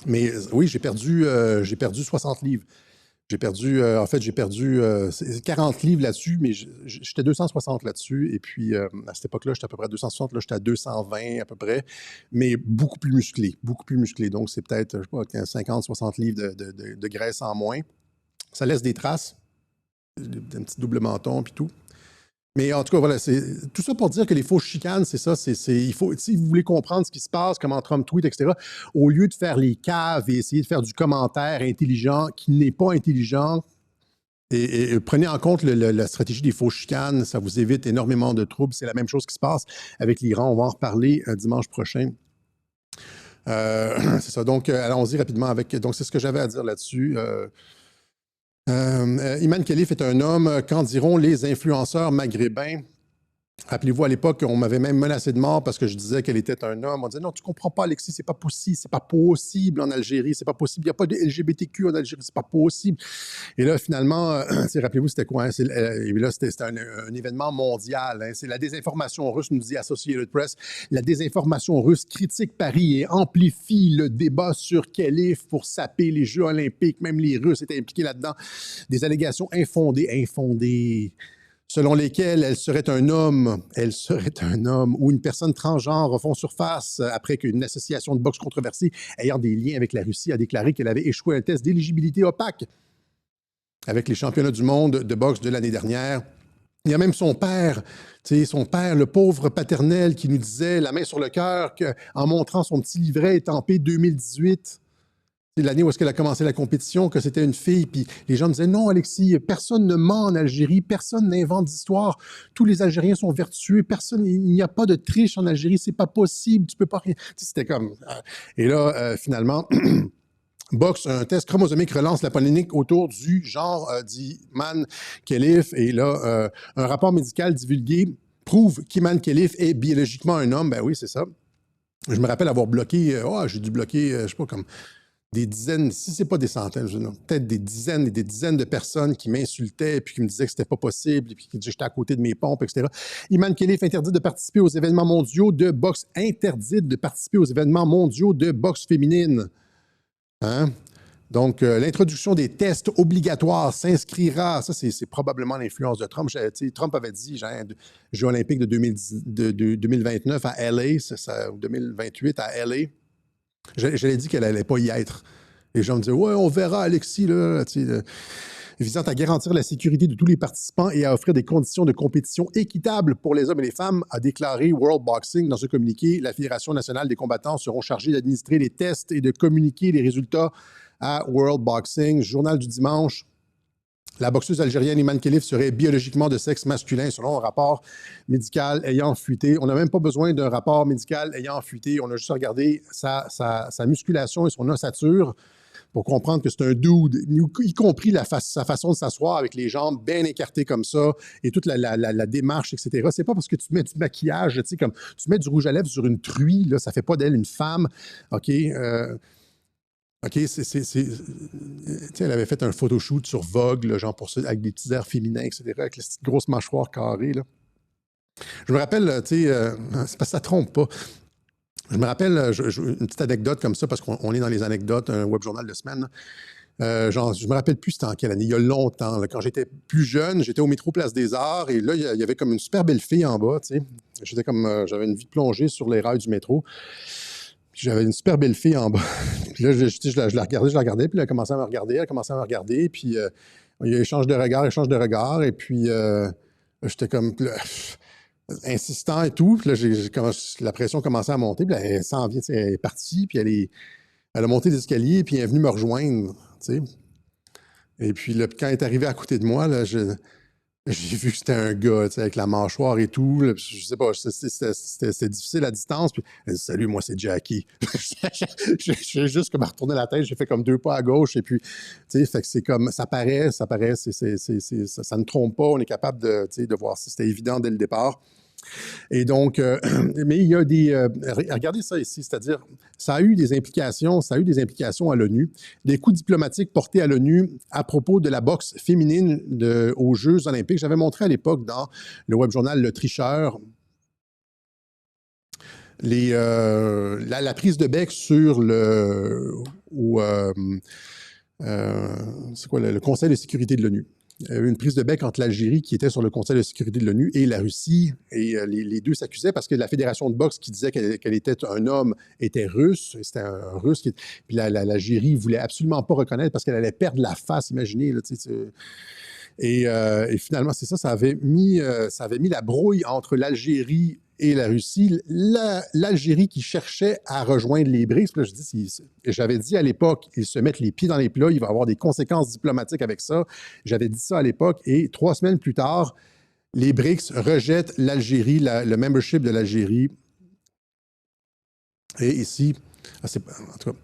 Mais oui, j'ai perdu 60 livres. En fait, j'ai perdu 40 livres là-dessus, mais j'étais 260 là-dessus. Et puis, à cette époque-là, j'étais à peu près à 260. Là, j'étais à 220 à peu près, mais beaucoup plus musclé, beaucoup plus musclé. Donc, c'est peut-être, je sais pas, 50, 60 livres de graisse en moins. Ça laisse des traces, un petit double menton, puis tout. Mais en tout cas, voilà, c'est tout ça pour dire que les fausses chicanes, c'est ça. Il faut, si vous voulez comprendre ce qui se passe, comment Trump tweet, etc., au lieu de faire les caves et essayer de faire du commentaire intelligent qui n'est pas intelligent, et prenez en compte la stratégie des fausses chicanes, ça vous évite énormément de troubles. C'est la même chose qui se passe avec l'Iran. On va en reparler dimanche prochain. C'est ça. Donc, allons-y rapidement avec. Donc, c'est ce que j'avais à dire là-dessus. Iman Khalif est un homme, qu'en diront les influenceurs maghrébins? Rappelez-vous, à l'époque, on m'avait même menacé de mort parce que je disais qu'elle était un homme. On disait, non, tu comprends pas, Alexis, c'est pas possible en Algérie, c'est pas possible, il n'y a pas de LGBTQ en Algérie, c'est pas possible. Et là, finalement, rappelez-vous, c'était quoi? Hein? C'était un événement mondial. Hein? C'est la désinformation russe, nous dit Associated Press. La désinformation russe critique Paris et amplifie le débat sur Khalif pour saper les Jeux olympiques. Même les Russes étaient impliqués là-dedans. Des allégations infondées, selon lesquelles elle serait un homme, ou une personne transgenre refont surface après qu'une association de boxe controversée ayant des liens avec la Russie a déclaré qu'elle avait échoué à un test d'éligibilité opaque avec les championnats du monde de boxe de l'année dernière. Il y a même son père, le pauvre paternel, qui nous disait, la main sur le cœur, en montrant son petit livret étampé 2018, c'est l'année où est-ce qu'elle a commencé la compétition, que c'était une fille, puis les gens me disaient « Non, Alexis, personne ne ment en Algérie, personne n'invente d'histoire, tous les Algériens sont vertueux, il n'y a pas de triche en Algérie, c'est pas possible, tu peux pas rien... » C'était comme... Et là, finalement... Box, un test chromosomique relance la polémique autour du genre d'Iman Khalif. Et là, un rapport médical divulgué prouve qu'Iman Khelif est biologiquement un homme. Ben oui, c'est ça. Je me rappelle avoir bloqué, j'ai dû bloquer, je sais pas, comme des dizaines, si c'est pas des centaines, peut-être des dizaines et des dizaines de personnes qui m'insultaient et puis qui me disaient que c'était pas possible et puis qui disaient que j'étais à côté de mes pompes, etc. Iman Khelif interdit de participer aux événements mondiaux de boxe, interdite de participer aux événements mondiaux de boxe féminine. Hein? Donc, l'introduction des tests obligatoires s'inscrira, ça c'est probablement l'influence de Trump. Trump avait dit, genre, Jeux olympiques de 2029 à LA, ou 2028 à LA. J'avais dit qu'elle n'allait pas y être. Les gens me disaient, ouais, on verra, Alexis, là, visant à garantir la sécurité de tous les participants et à offrir des conditions de compétition équitables pour les hommes et les femmes, a déclaré World Boxing dans ce communiqué. La Fédération nationale des combattants seront chargés d'administrer les tests et de communiquer les résultats à World Boxing. Journal du dimanche. La boxeuse algérienne Iman Khelif serait biologiquement de sexe masculin selon un rapport médical ayant fuité. On n'a même pas besoin d'un rapport médical ayant fuité. On a juste regardé sa musculation et son ossature pour comprendre que c'est un dude, y compris sa façon de s'asseoir avec les jambes bien écartées comme ça et toute la démarche, etc. C'est pas parce que tu mets du maquillage, tu sais, comme tu mets du rouge à lèvres sur une truie, là, ça fait pas d'elle une femme. OK, OK, elle avait fait un photoshoot sur Vogue, là, genre pour ça, avec des petits airs féminins, etc., avec les petites grosses mâchoires carrées. Là. Je me rappelle, c'est parce que ça trompe pas. Je me rappelle une petite anecdote comme ça, parce qu'on est dans les anecdotes, un web journal de semaine. Je me rappelle plus c'était en quelle année, il y a longtemps. Là, quand j'étais plus jeune, j'étais au métro Place des Arts, et là, il y avait comme une super belle fille en bas, tu sais. J'avais une vie plongée sur les rails du métro. J'avais une super belle fille en bas. Puis là, je la regardais, puis elle a commencé à me regarder, puis il y a échange de regard, et puis j'étais comme insistant et tout. Puis là, la pression commençait à monter, puis là, elle s'en vient, elle est partie, puis elle a monté les escaliers, puis elle est venue me rejoindre, tu sais. Et puis là, quand elle est arrivée à côté de moi, là, j'ai vu que c'était un gars, avec la mâchoire et tout. Là, je sais pas, c'était difficile à distance. Puis elle dit, salut, moi, c'est Jackie. J'ai juste comme retourné la tête, j'ai fait comme 2 pas à gauche. Et puis, tu sais, fait que c'est comme, ça paraît, ça ne trompe pas. On est capable de voir si c'était évident dès le départ. Et donc, mais il y a regardez ça ici, c'est-à-dire, ça a eu des implications à l'ONU, des coups diplomatiques portés à l'ONU à propos de la boxe féminine aux Jeux olympiques. J'avais montré à l'époque dans le web journal Le Tricheur la prise de bec sur c'est quoi, le Conseil de sécurité de l'ONU. Une prise de bec entre l'Algérie, qui était sur le Conseil de sécurité de l'ONU, et la Russie. Et les deux s'accusaient parce que la fédération de boxe qui disait qu'elle était un homme était russe. C'était un russe. Puis l'Algérie ne voulait absolument pas reconnaître parce qu'elle allait perdre la face, imaginez. Là, et finalement, c'est ça, ça avait mis la brouille entre l'Algérie et la Russie. L'Algérie qui cherchait à rejoindre les BRICS, là, j'avais dit à l'époque, ils se mettent les pieds dans les plats, il va y avoir des conséquences diplomatiques avec ça. J'avais dit ça à l'époque, et 3 semaines plus tard, les BRICS rejettent l'Algérie, le membership de l'Algérie. Et ici, en tout cas,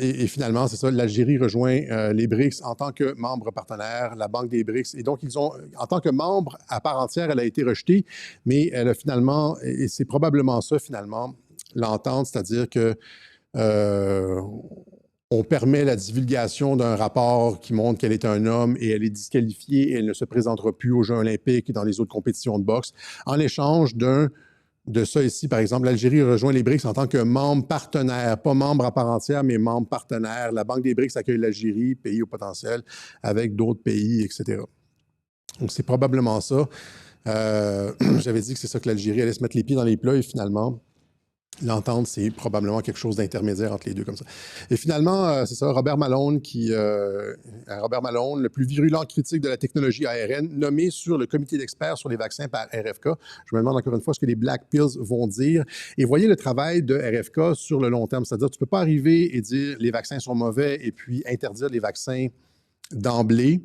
et finalement, c'est ça, l'Algérie rejoint les BRICS en tant que membre partenaire, la Banque des BRICS. Et donc, en tant que membre à part entière, elle a été rejetée, mais elle a finalement, et c'est probablement ça finalement, l'entente, c'est-à-dire que on permet la divulgation d'un rapport qui montre qu'elle est un homme et elle est disqualifiée et elle ne se présentera plus aux Jeux olympiques et dans les autres compétitions de boxe, en échange de ça ici, par exemple, l'Algérie rejoint les BRICS en tant que membre partenaire, pas membre à part entière, mais membre partenaire. La Banque des BRICS accueille l'Algérie, pays au potentiel, avec d'autres pays, etc. Donc, c'est probablement ça. J'avais dit que c'est ça que l'Algérie allait se mettre les pieds dans les plats et finalement, l'entente, c'est probablement quelque chose d'intermédiaire entre les deux comme ça. Et finalement, c'est ça, Robert Malone, le plus virulent critique de la technologie ARN, nommé sur le comité d'experts sur les vaccins par RFK. Je me demande encore une fois ce que les Black Pills vont dire. Et voyez le travail de RFK sur le long terme, c'est-à-dire tu ne peux pas arriver et dire les vaccins sont mauvais et puis interdire les vaccins d'emblée.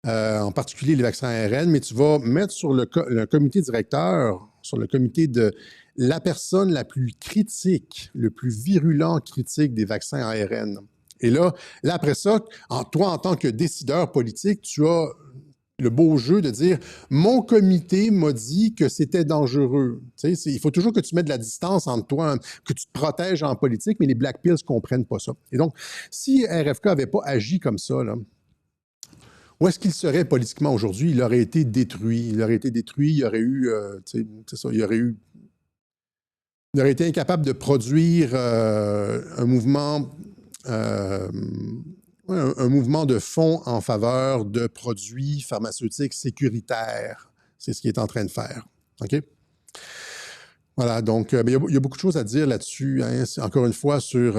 En particulier les vaccins ARN, mais tu vas mettre sur le comité directeur, sur le comité de la personne la plus critique, le plus virulent critique des vaccins ARN. Et là après ça, toi, en tant que décideur politique, tu as le beau jeu de dire « mon comité m'a dit que c'était dangereux ». Il faut toujours que tu mettes de la distance entre toi, que tu te protèges en politique, mais les Black Pills ne comprennent pas ça. Et donc, si RFK n'avait pas agi comme ça, là, où est-ce qu'il serait politiquement aujourd'hui? Il aurait été détruit. Il aurait été détruit, il aurait eu, c'est ça, il aurait été incapable de produire un mouvement de fonds en faveur de produits pharmaceutiques sécuritaires. C'est ce qu'il est en train de faire. OK? Voilà, donc il y a beaucoup de choses à dire là-dessus. Hein, encore une fois, sur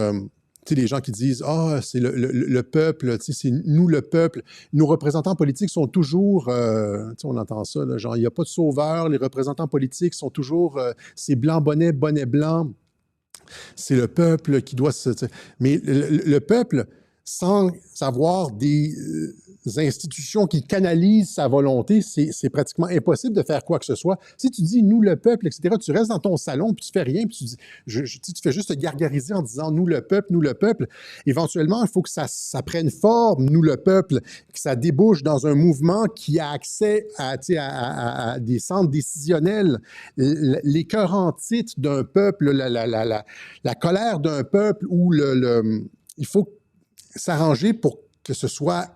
les gens qui disent « Ah, c'est le peuple, c'est nous le peuple ». Nos représentants politiques sont toujours, on entend ça, là, genre il n'y a pas de sauveur, les représentants politiques sont toujours, c'est blanc bonnet, bonnet blanc. C'est le peuple qui doit se... Mais le peuple, sans avoir des institutions qui canalisent sa volonté, c'est pratiquement impossible de faire quoi que ce soit. Si tu dis « nous, le peuple », etc., tu restes dans ton salon, puis tu fais rien, puis tu dis, tu fais juste te gargariser en disant « nous, le peuple », éventuellement, il faut que ça prenne forme, « nous, le peuple », que ça débouche dans un mouvement qui a accès à des centres décisionnels. Les cœurs en titre d'un peuple, la colère d'un peuple, où il faut s'arranger pour que ce soit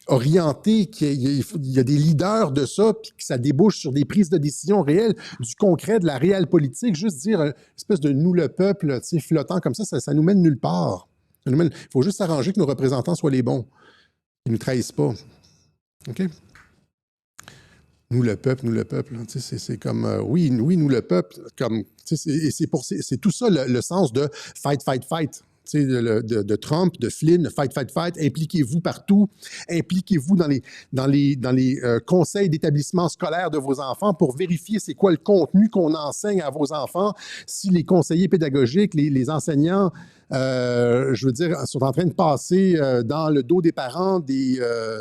orienté, qu'il y a des leaders de ça, puis que ça débouche sur des prises de décision réelles, du concret, de la réelle politique. Juste dire une espèce de « nous le peuple », flottant comme ça nous mène nulle part. Il faut juste s'arranger que nos représentants soient les bons, qu'ils ne nous trahissent pas. OK? Nous le peuple, c'est comme, oui, nous le peuple, comme, c'est tout ça le sens de « fight, fight, fight ». De Trump, de Flynn, fight, fight, fight, impliquez-vous partout, impliquez-vous dans les conseils d'établissement scolaire de vos enfants pour vérifier c'est quoi le contenu qu'on enseigne à vos enfants, si les conseillers pédagogiques, les enseignants, je veux dire, sont en train de passer dans le dos des parents des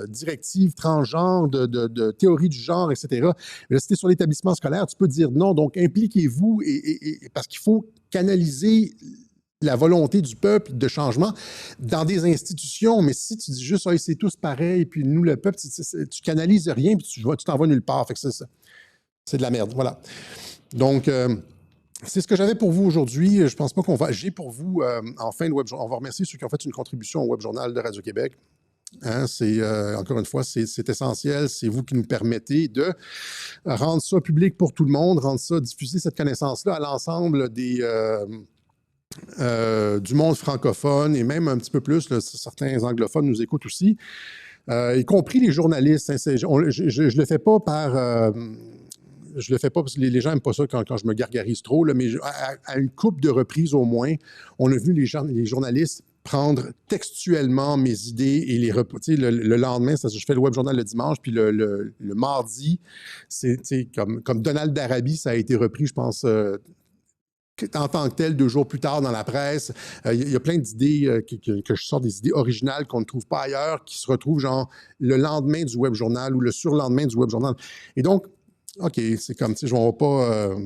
directives transgenres, de théorie du genre, etc. Mais là, si tu es sur l'établissement scolaire, tu peux dire non, donc impliquez-vous, parce qu'il faut canaliser la volonté du peuple de changement dans des institutions. Mais si tu dis juste « c'est tous pareil », puis nous, le peuple, tu canalises rien, puis tu t'en vas nulle part. Fait que c'est de la merde. Voilà. Donc, c'est ce que j'avais pour vous aujourd'hui. Je pense pas qu'on va... J'ai pour vous, en fin de Web Journal, on va remercier ceux qui ont fait une contribution au Web Journal de Radio-Québec. Hein, encore une fois, c'est essentiel. C'est vous qui nous permettez de rendre ça public pour tout le monde, diffuser cette connaissance-là à l'ensemble du monde francophone et même un petit peu plus, là, certains anglophones nous écoutent aussi, y compris les journalistes. Hein, je le fais pas par... je le fais pas parce que les gens n'aiment pas ça quand je me gargarise trop, là, mais à une couple de reprises au moins, on a vu les journalistes prendre textuellement mes idées et les reporter le lendemain. Je fais le Web Journal le dimanche, puis le mardi, c'est comme Donald d'Arabie, ça a été repris, je pense... en tant que tel, 2 jours plus tard dans la presse. Il y a plein d'idées que je sors, des idées originales qu'on ne trouve pas ailleurs, qui se retrouvent genre le lendemain du Web Journal ou le surlendemain du Web Journal. Et donc, OK, c'est comme, tu sais, je ne vais pas...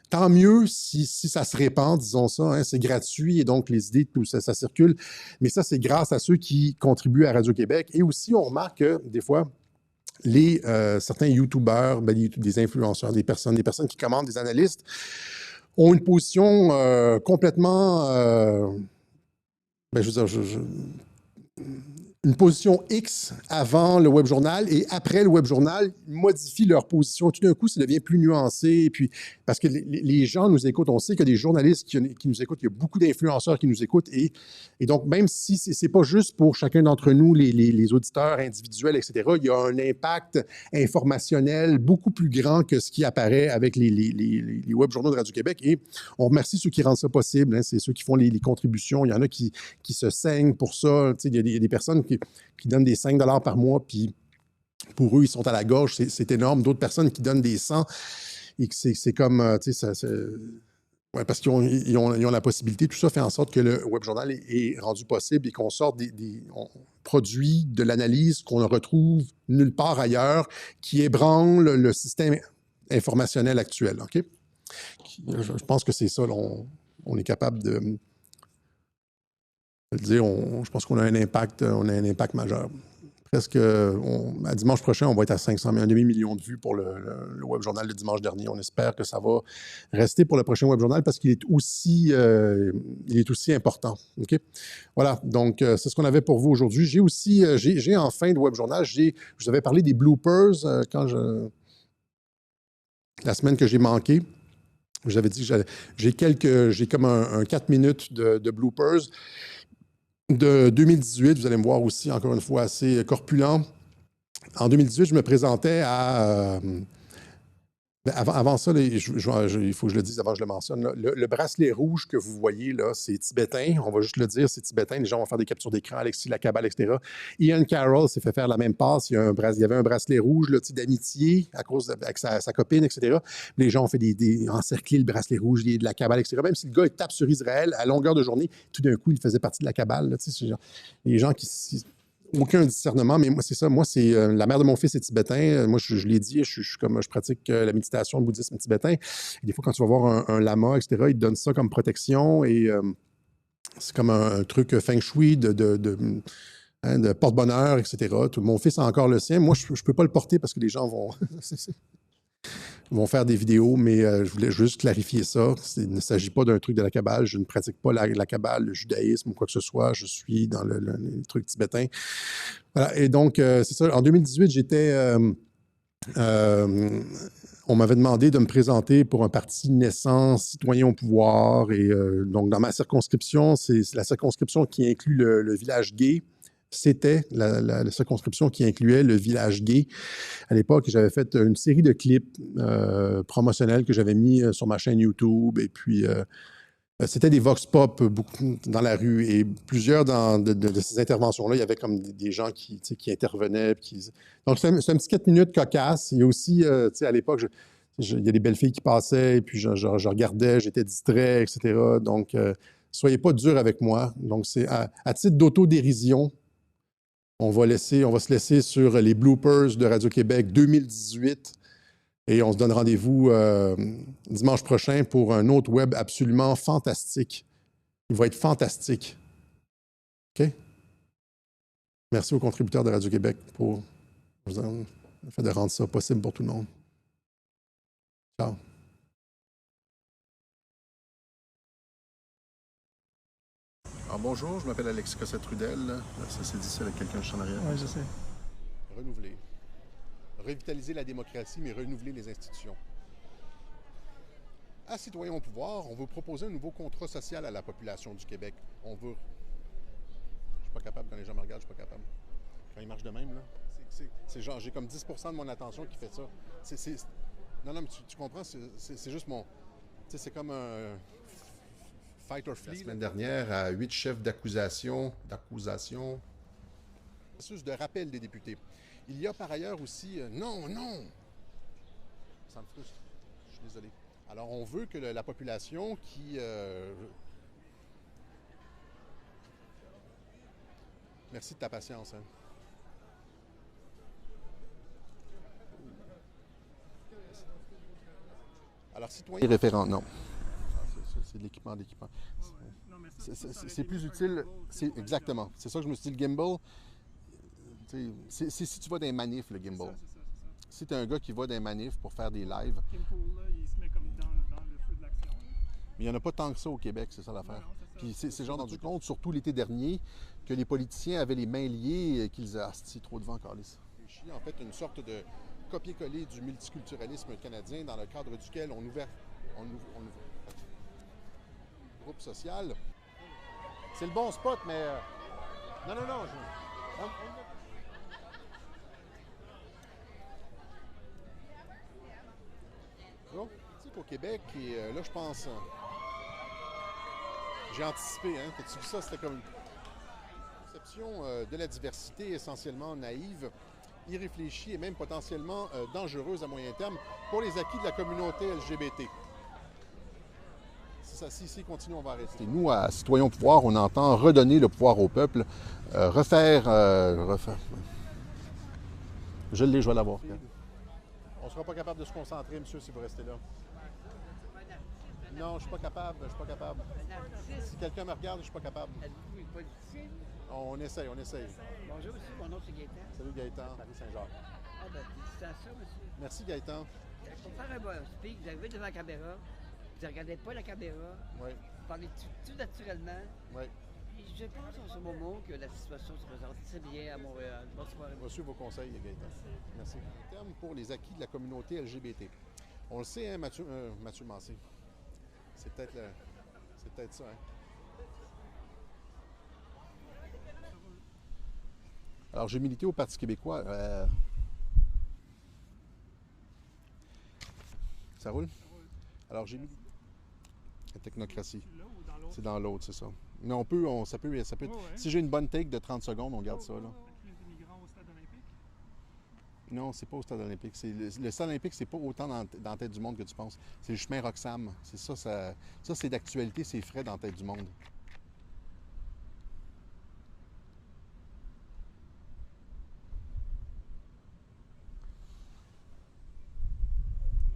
tant mieux si ça se répand, disons ça, hein, c'est gratuit et donc les idées, tout ça circule. Mais ça, c'est grâce à ceux qui contribuent à Radio-Québec. Et aussi, on remarque que des fois, certains YouTubeurs, des influenceurs, des personnes qui commandent, des analystes, ont une position complètement, je veux dire, une position X avant le Web Journal et après le Web Journal, ils modifient leur position. Tout d'un coup, ça devient plus nuancé. Et puis, parce que les gens nous écoutent, on sait qu'il y a des journalistes qui nous écoutent, il y a beaucoup d'influenceurs qui nous écoutent. Et donc, même si c'est pas juste pour chacun d'entre nous, les auditeurs individuels, etc., il y a un impact informationnel beaucoup plus grand que ce qui apparaît avec les Web Journaux de Radio-Québec. Et on remercie ceux qui rendent ça possible. Hein, c'est ceux qui font les contributions. Il y en a qui se saignent pour ça. Il y a des personnes qui donnent des 5 $ par mois, puis pour eux, ils sont à la gorge, c'est énorme. D'autres personnes qui donnent des 100, et que c'est comme, tu sais, ouais, parce qu'ils ont la possibilité. Tout ça fait en sorte que le Web Journal est rendu possible et qu'on sort on produit de l'analyse qu'on ne retrouve nulle part ailleurs, qui ébranle le système informationnel actuel. OK? Je pense que c'est ça, là, on est capable de le dire. Je pense qu'on a un impact majeur presque, à dimanche prochain, on va être à 500 000, un demi-million de vues pour le Web Journal de dimanche dernier. On espère que ça va rester pour le prochain Web Journal parce qu'il est aussi important. OK? Voilà, donc c'est ce qu'on avait pour vous aujourd'hui. J'ai aussi, j'ai en fin de Web Journal, je vous avais parlé des bloopers la semaine que j'ai manqué. J'avais dit que j'ai comme un 4 minutes de bloopers. De 2018, vous allez me voir aussi, encore une fois, assez corpulent. En 2018, je me présentais à... avant ça, il faut que je le dise avant que je le mentionne. Là, le bracelet rouge que vous voyez, là, c'est tibétain. On va juste le dire, c'est tibétain. Les gens vont faire des captures d'écran, Alexis Lacabal, etc. Ian Carroll s'est fait faire la même passe. Il y avait un bracelet rouge d'amitié avec sa copine, etc. Les gens ont fait encercler le bracelet rouge de la cabale, etc. Même si le gars il tape sur Israël à longueur de journée, tout d'un coup, il faisait partie de la cabale. Là, les gens qui... Aucun discernement, mais moi, c'est ça. Moi, c'est la mère de mon fils est tibétain. Moi, je l'ai dit, je pratique la méditation, le bouddhisme tibétain. Et des fois, quand tu vas voir un lama, etc., il te donne ça comme protection et c'est comme un truc feng shui de porte-bonheur, etc. Mon fils a encore le sien. Moi, je ne peux pas le porter parce que les gens vont faire des vidéos, mais je voulais juste clarifier ça. Il ne s'agit pas d'un truc de la Kabbale. Je ne pratique pas la Kabbale, le judaïsme ou quoi que ce soit. Je suis dans les trucs tibétains. Voilà. Et donc, c'est ça. En 2018, on m'avait demandé de me présenter pour un parti naissant, citoyen au pouvoir. Et donc, dans ma circonscription, c'est la circonscription qui inclut le village gay. C'était la circonscription qui incluait le village gay. À l'époque, j'avais fait une série de clips promotionnels que j'avais mis sur ma chaîne YouTube. Et puis, c'était des vox pop beaucoup dans la rue. Et plusieurs de ces interventions-là, il y avait comme des gens qui intervenaient. Donc, c'est un petit 4 minutes cocasse. Il y a aussi, à l'époque, il y a des belles filles qui passaient. Et puis, je regardais, j'étais distrait, etc. Donc, soyez pas durs avec moi. Donc, c'est à titre d'autodérision. On va se laisser sur les bloopers de Radio-Québec 2018 et on se donne rendez-vous dimanche prochain pour un autre web absolument fantastique. Il va être fantastique. OK? Merci aux contributeurs de Radio-Québec pour le fait de rendre ça possible pour tout le monde. Ciao. Alors bonjour, je m'appelle Alexis Cossette-Trudel. Ça c'est dit, c'est avec quelqu'un de en arrière. Oui, je sais. Renouveler. Revitaliser la démocratie, mais renouveler les institutions. À Citoyens au pouvoir, on veut proposer un nouveau contrat social à la population du Québec. On veut... Je suis pas capable, quand les gens me regardent, je suis pas capable. Quand ils marchent de même, là, c'est genre, j'ai comme 10% de mon attention qui fait ça. Non, mais tu comprends, c'est juste mon... Tu sais, c'est comme un... Fight or flee. La semaine dernière, à 8 chefs d'accusation. Processus de rappel des députés. Il y a par ailleurs aussi... non! Ça me frustre. Je suis désolé. Alors, on veut que la population qui... Merci de ta patience. Hein. Alors, citoyen... Référent, non. C'est de l'équipement. C'est plus utile. Exactement. C'est ça que je me suis dit, le gimbal. C'est si tu vas dans les manifs, le gimbal. Si tu es un gars qui va dans les manifs pour faire des lives. Le gimbal, là, il se met comme dans le feu de l'action. Mais il n'y en a pas tant que ça au Québec, c'est ça l'affaire. Puis ces gens rendu compte, surtout l'été dernier, que les politiciens avaient les mains liées et qu'ils disaient « Ah, c'est trop de vent, câlisse ». En fait, une sorte de copier-coller du multiculturalisme canadien dans le cadre duquel on ouvre groupe social. C'est le bon spot, mais... Non. Tu sais qu'au Québec, et là, je pense... j'ai anticipé, hein. T'as-tu vu ça? C'était comme une conception de la diversité essentiellement naïve, irréfléchie et même potentiellement dangereuse à moyen terme pour les acquis de la communauté LGBT. Si continue, on va arrêter. Nous, à Citoyens au pouvoir, on entend redonner le pouvoir au peuple, refaire... Je vais l'avoir. On ne sera pas capable de se concentrer, monsieur, si vous restez là. Non, je suis pas capable, je suis pas capable. Un artiste, Si quelqu'un me regarde, je suis pas capable. êtes-vous une politicienne? On essaye, on essaye. Bonjour aussi, mon nom c'est Gaëtan. Salut Gaëtan, Paris Saint-Jacques. Ah ben, félicitations, monsieur. Merci Gaëtan. Pour faire un bon speak, vous arrivez devant la caméra, vous ne regardez pas la caméra, Oui, vous parlez tout naturellement. oui. Et je pense en ce moment que la situation se présente très bien à Montréal. Bonsoir. Reçu vos conseils, Gaëtan. Merci. En termes pour les acquis de la communauté LGBT. On le sait, hein, Mathieu Massé. C'est peut-être ça, hein. Alors, j'ai milité au Parti québécois. Ça roule? Alors, j'ai milité. La technocratie. Là ou dans l'autre? C'est dans l'autre, c'est ça. Mais ça peut. Ouais. Si j'ai une bonne take de 30 secondes, on garde ça, là. Avec les immigrants au stade olympique? Non, c'est pas au Stade olympique. Le Stade olympique, c'est pas autant dans la tête du monde que tu penses. C'est le chemin Roxham. C'est ça, c'est d'actualité, c'est frais dans la tête du monde.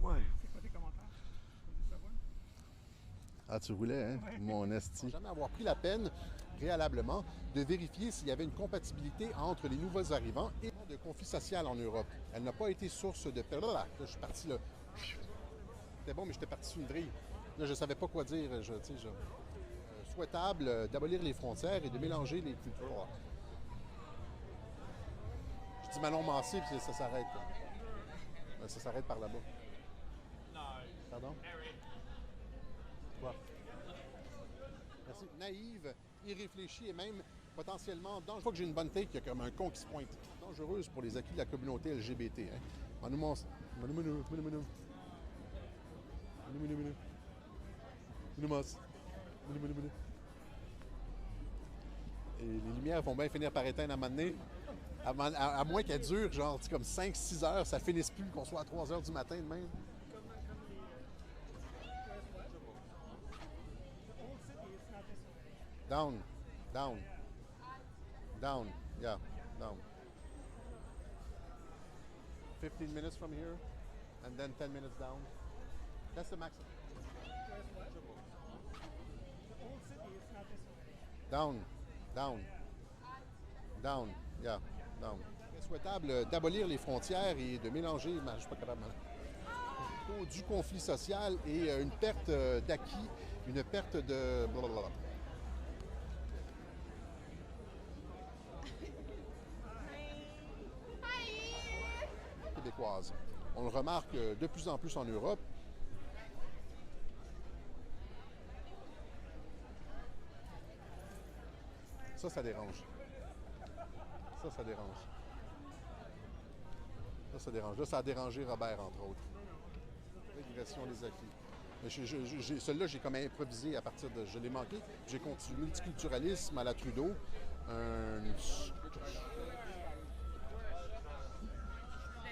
Ouais. C'est quoi tes commentaires? Ça va? Ah, tu roulais, hein? Ouais. Mon esti. Jamais avoir pris la peine, préalablement, de vérifier s'il y avait une compatibilité entre les nouveaux arrivants et de conflits sociaux en Europe. Elle n'a pas été source de... Là, je suis parti, là. C'était bon, mais j'étais parti sur une vrille. Là, je savais pas quoi dire. Souhaitable d'abolir les frontières et de mélanger les cultures. Je dis Manon Massé, puis ça s'arrête. Là. Ça s'arrête par là-bas. Pardon? Quoi? Merci. Naïve, irréfléchie et même potentiellement dangereuse. Une fois que j'ai une bonne take, il y a comme un con qui se pointe. Dangereuse pour les acquis de la communauté LGBT. Hein? Manu Manu Manu Manu Manu Manu Manu Manu Manu Mas. Manu Manu Manu. Et les lumières vont bien finir par éteindre à un moment donné. À moins qu'elles durent genre comme 5-6 heures, ça finisse plus, qu'on soit à 3 heures du matin de même. Down, down, down, yeah, down. 15 minutes from here, and then 10 minutes down. That's the maximum. Down, down, down, yeah, down. Il est souhaitable d'abolir les frontières et de mélanger, je ne suis pas capable, du conflit social et une perte d'acquis, une perte de... Blablabla. Québécoise. On le remarque de plus en plus en Europe. Ça dérange. Ça dérange. Ça dérange. Là, ça a dérangé Robert, entre autres. Régression des acquis. Mais celui-là, j'ai comme improvisé à partir de... Je l'ai manqué. J'ai continué multiculturalisme à la Trudeau.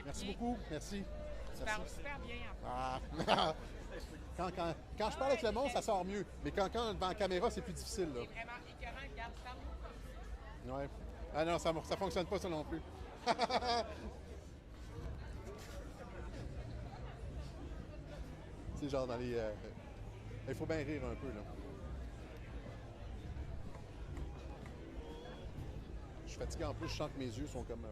Merci beaucoup. Merci. Tu parles super bien. Ah. Quand je parle avec le monde, ça sort mieux. Mais quand devant la caméra, c'est plus difficile. Là. C'est vraiment écœurant. Regarde, parle. Ouais. Ah non, ça fonctionne pas ça non plus. C'est genre dans les... Il faut bien rire un peu, là. Je suis fatigué en plus, je sens que mes yeux sont comme...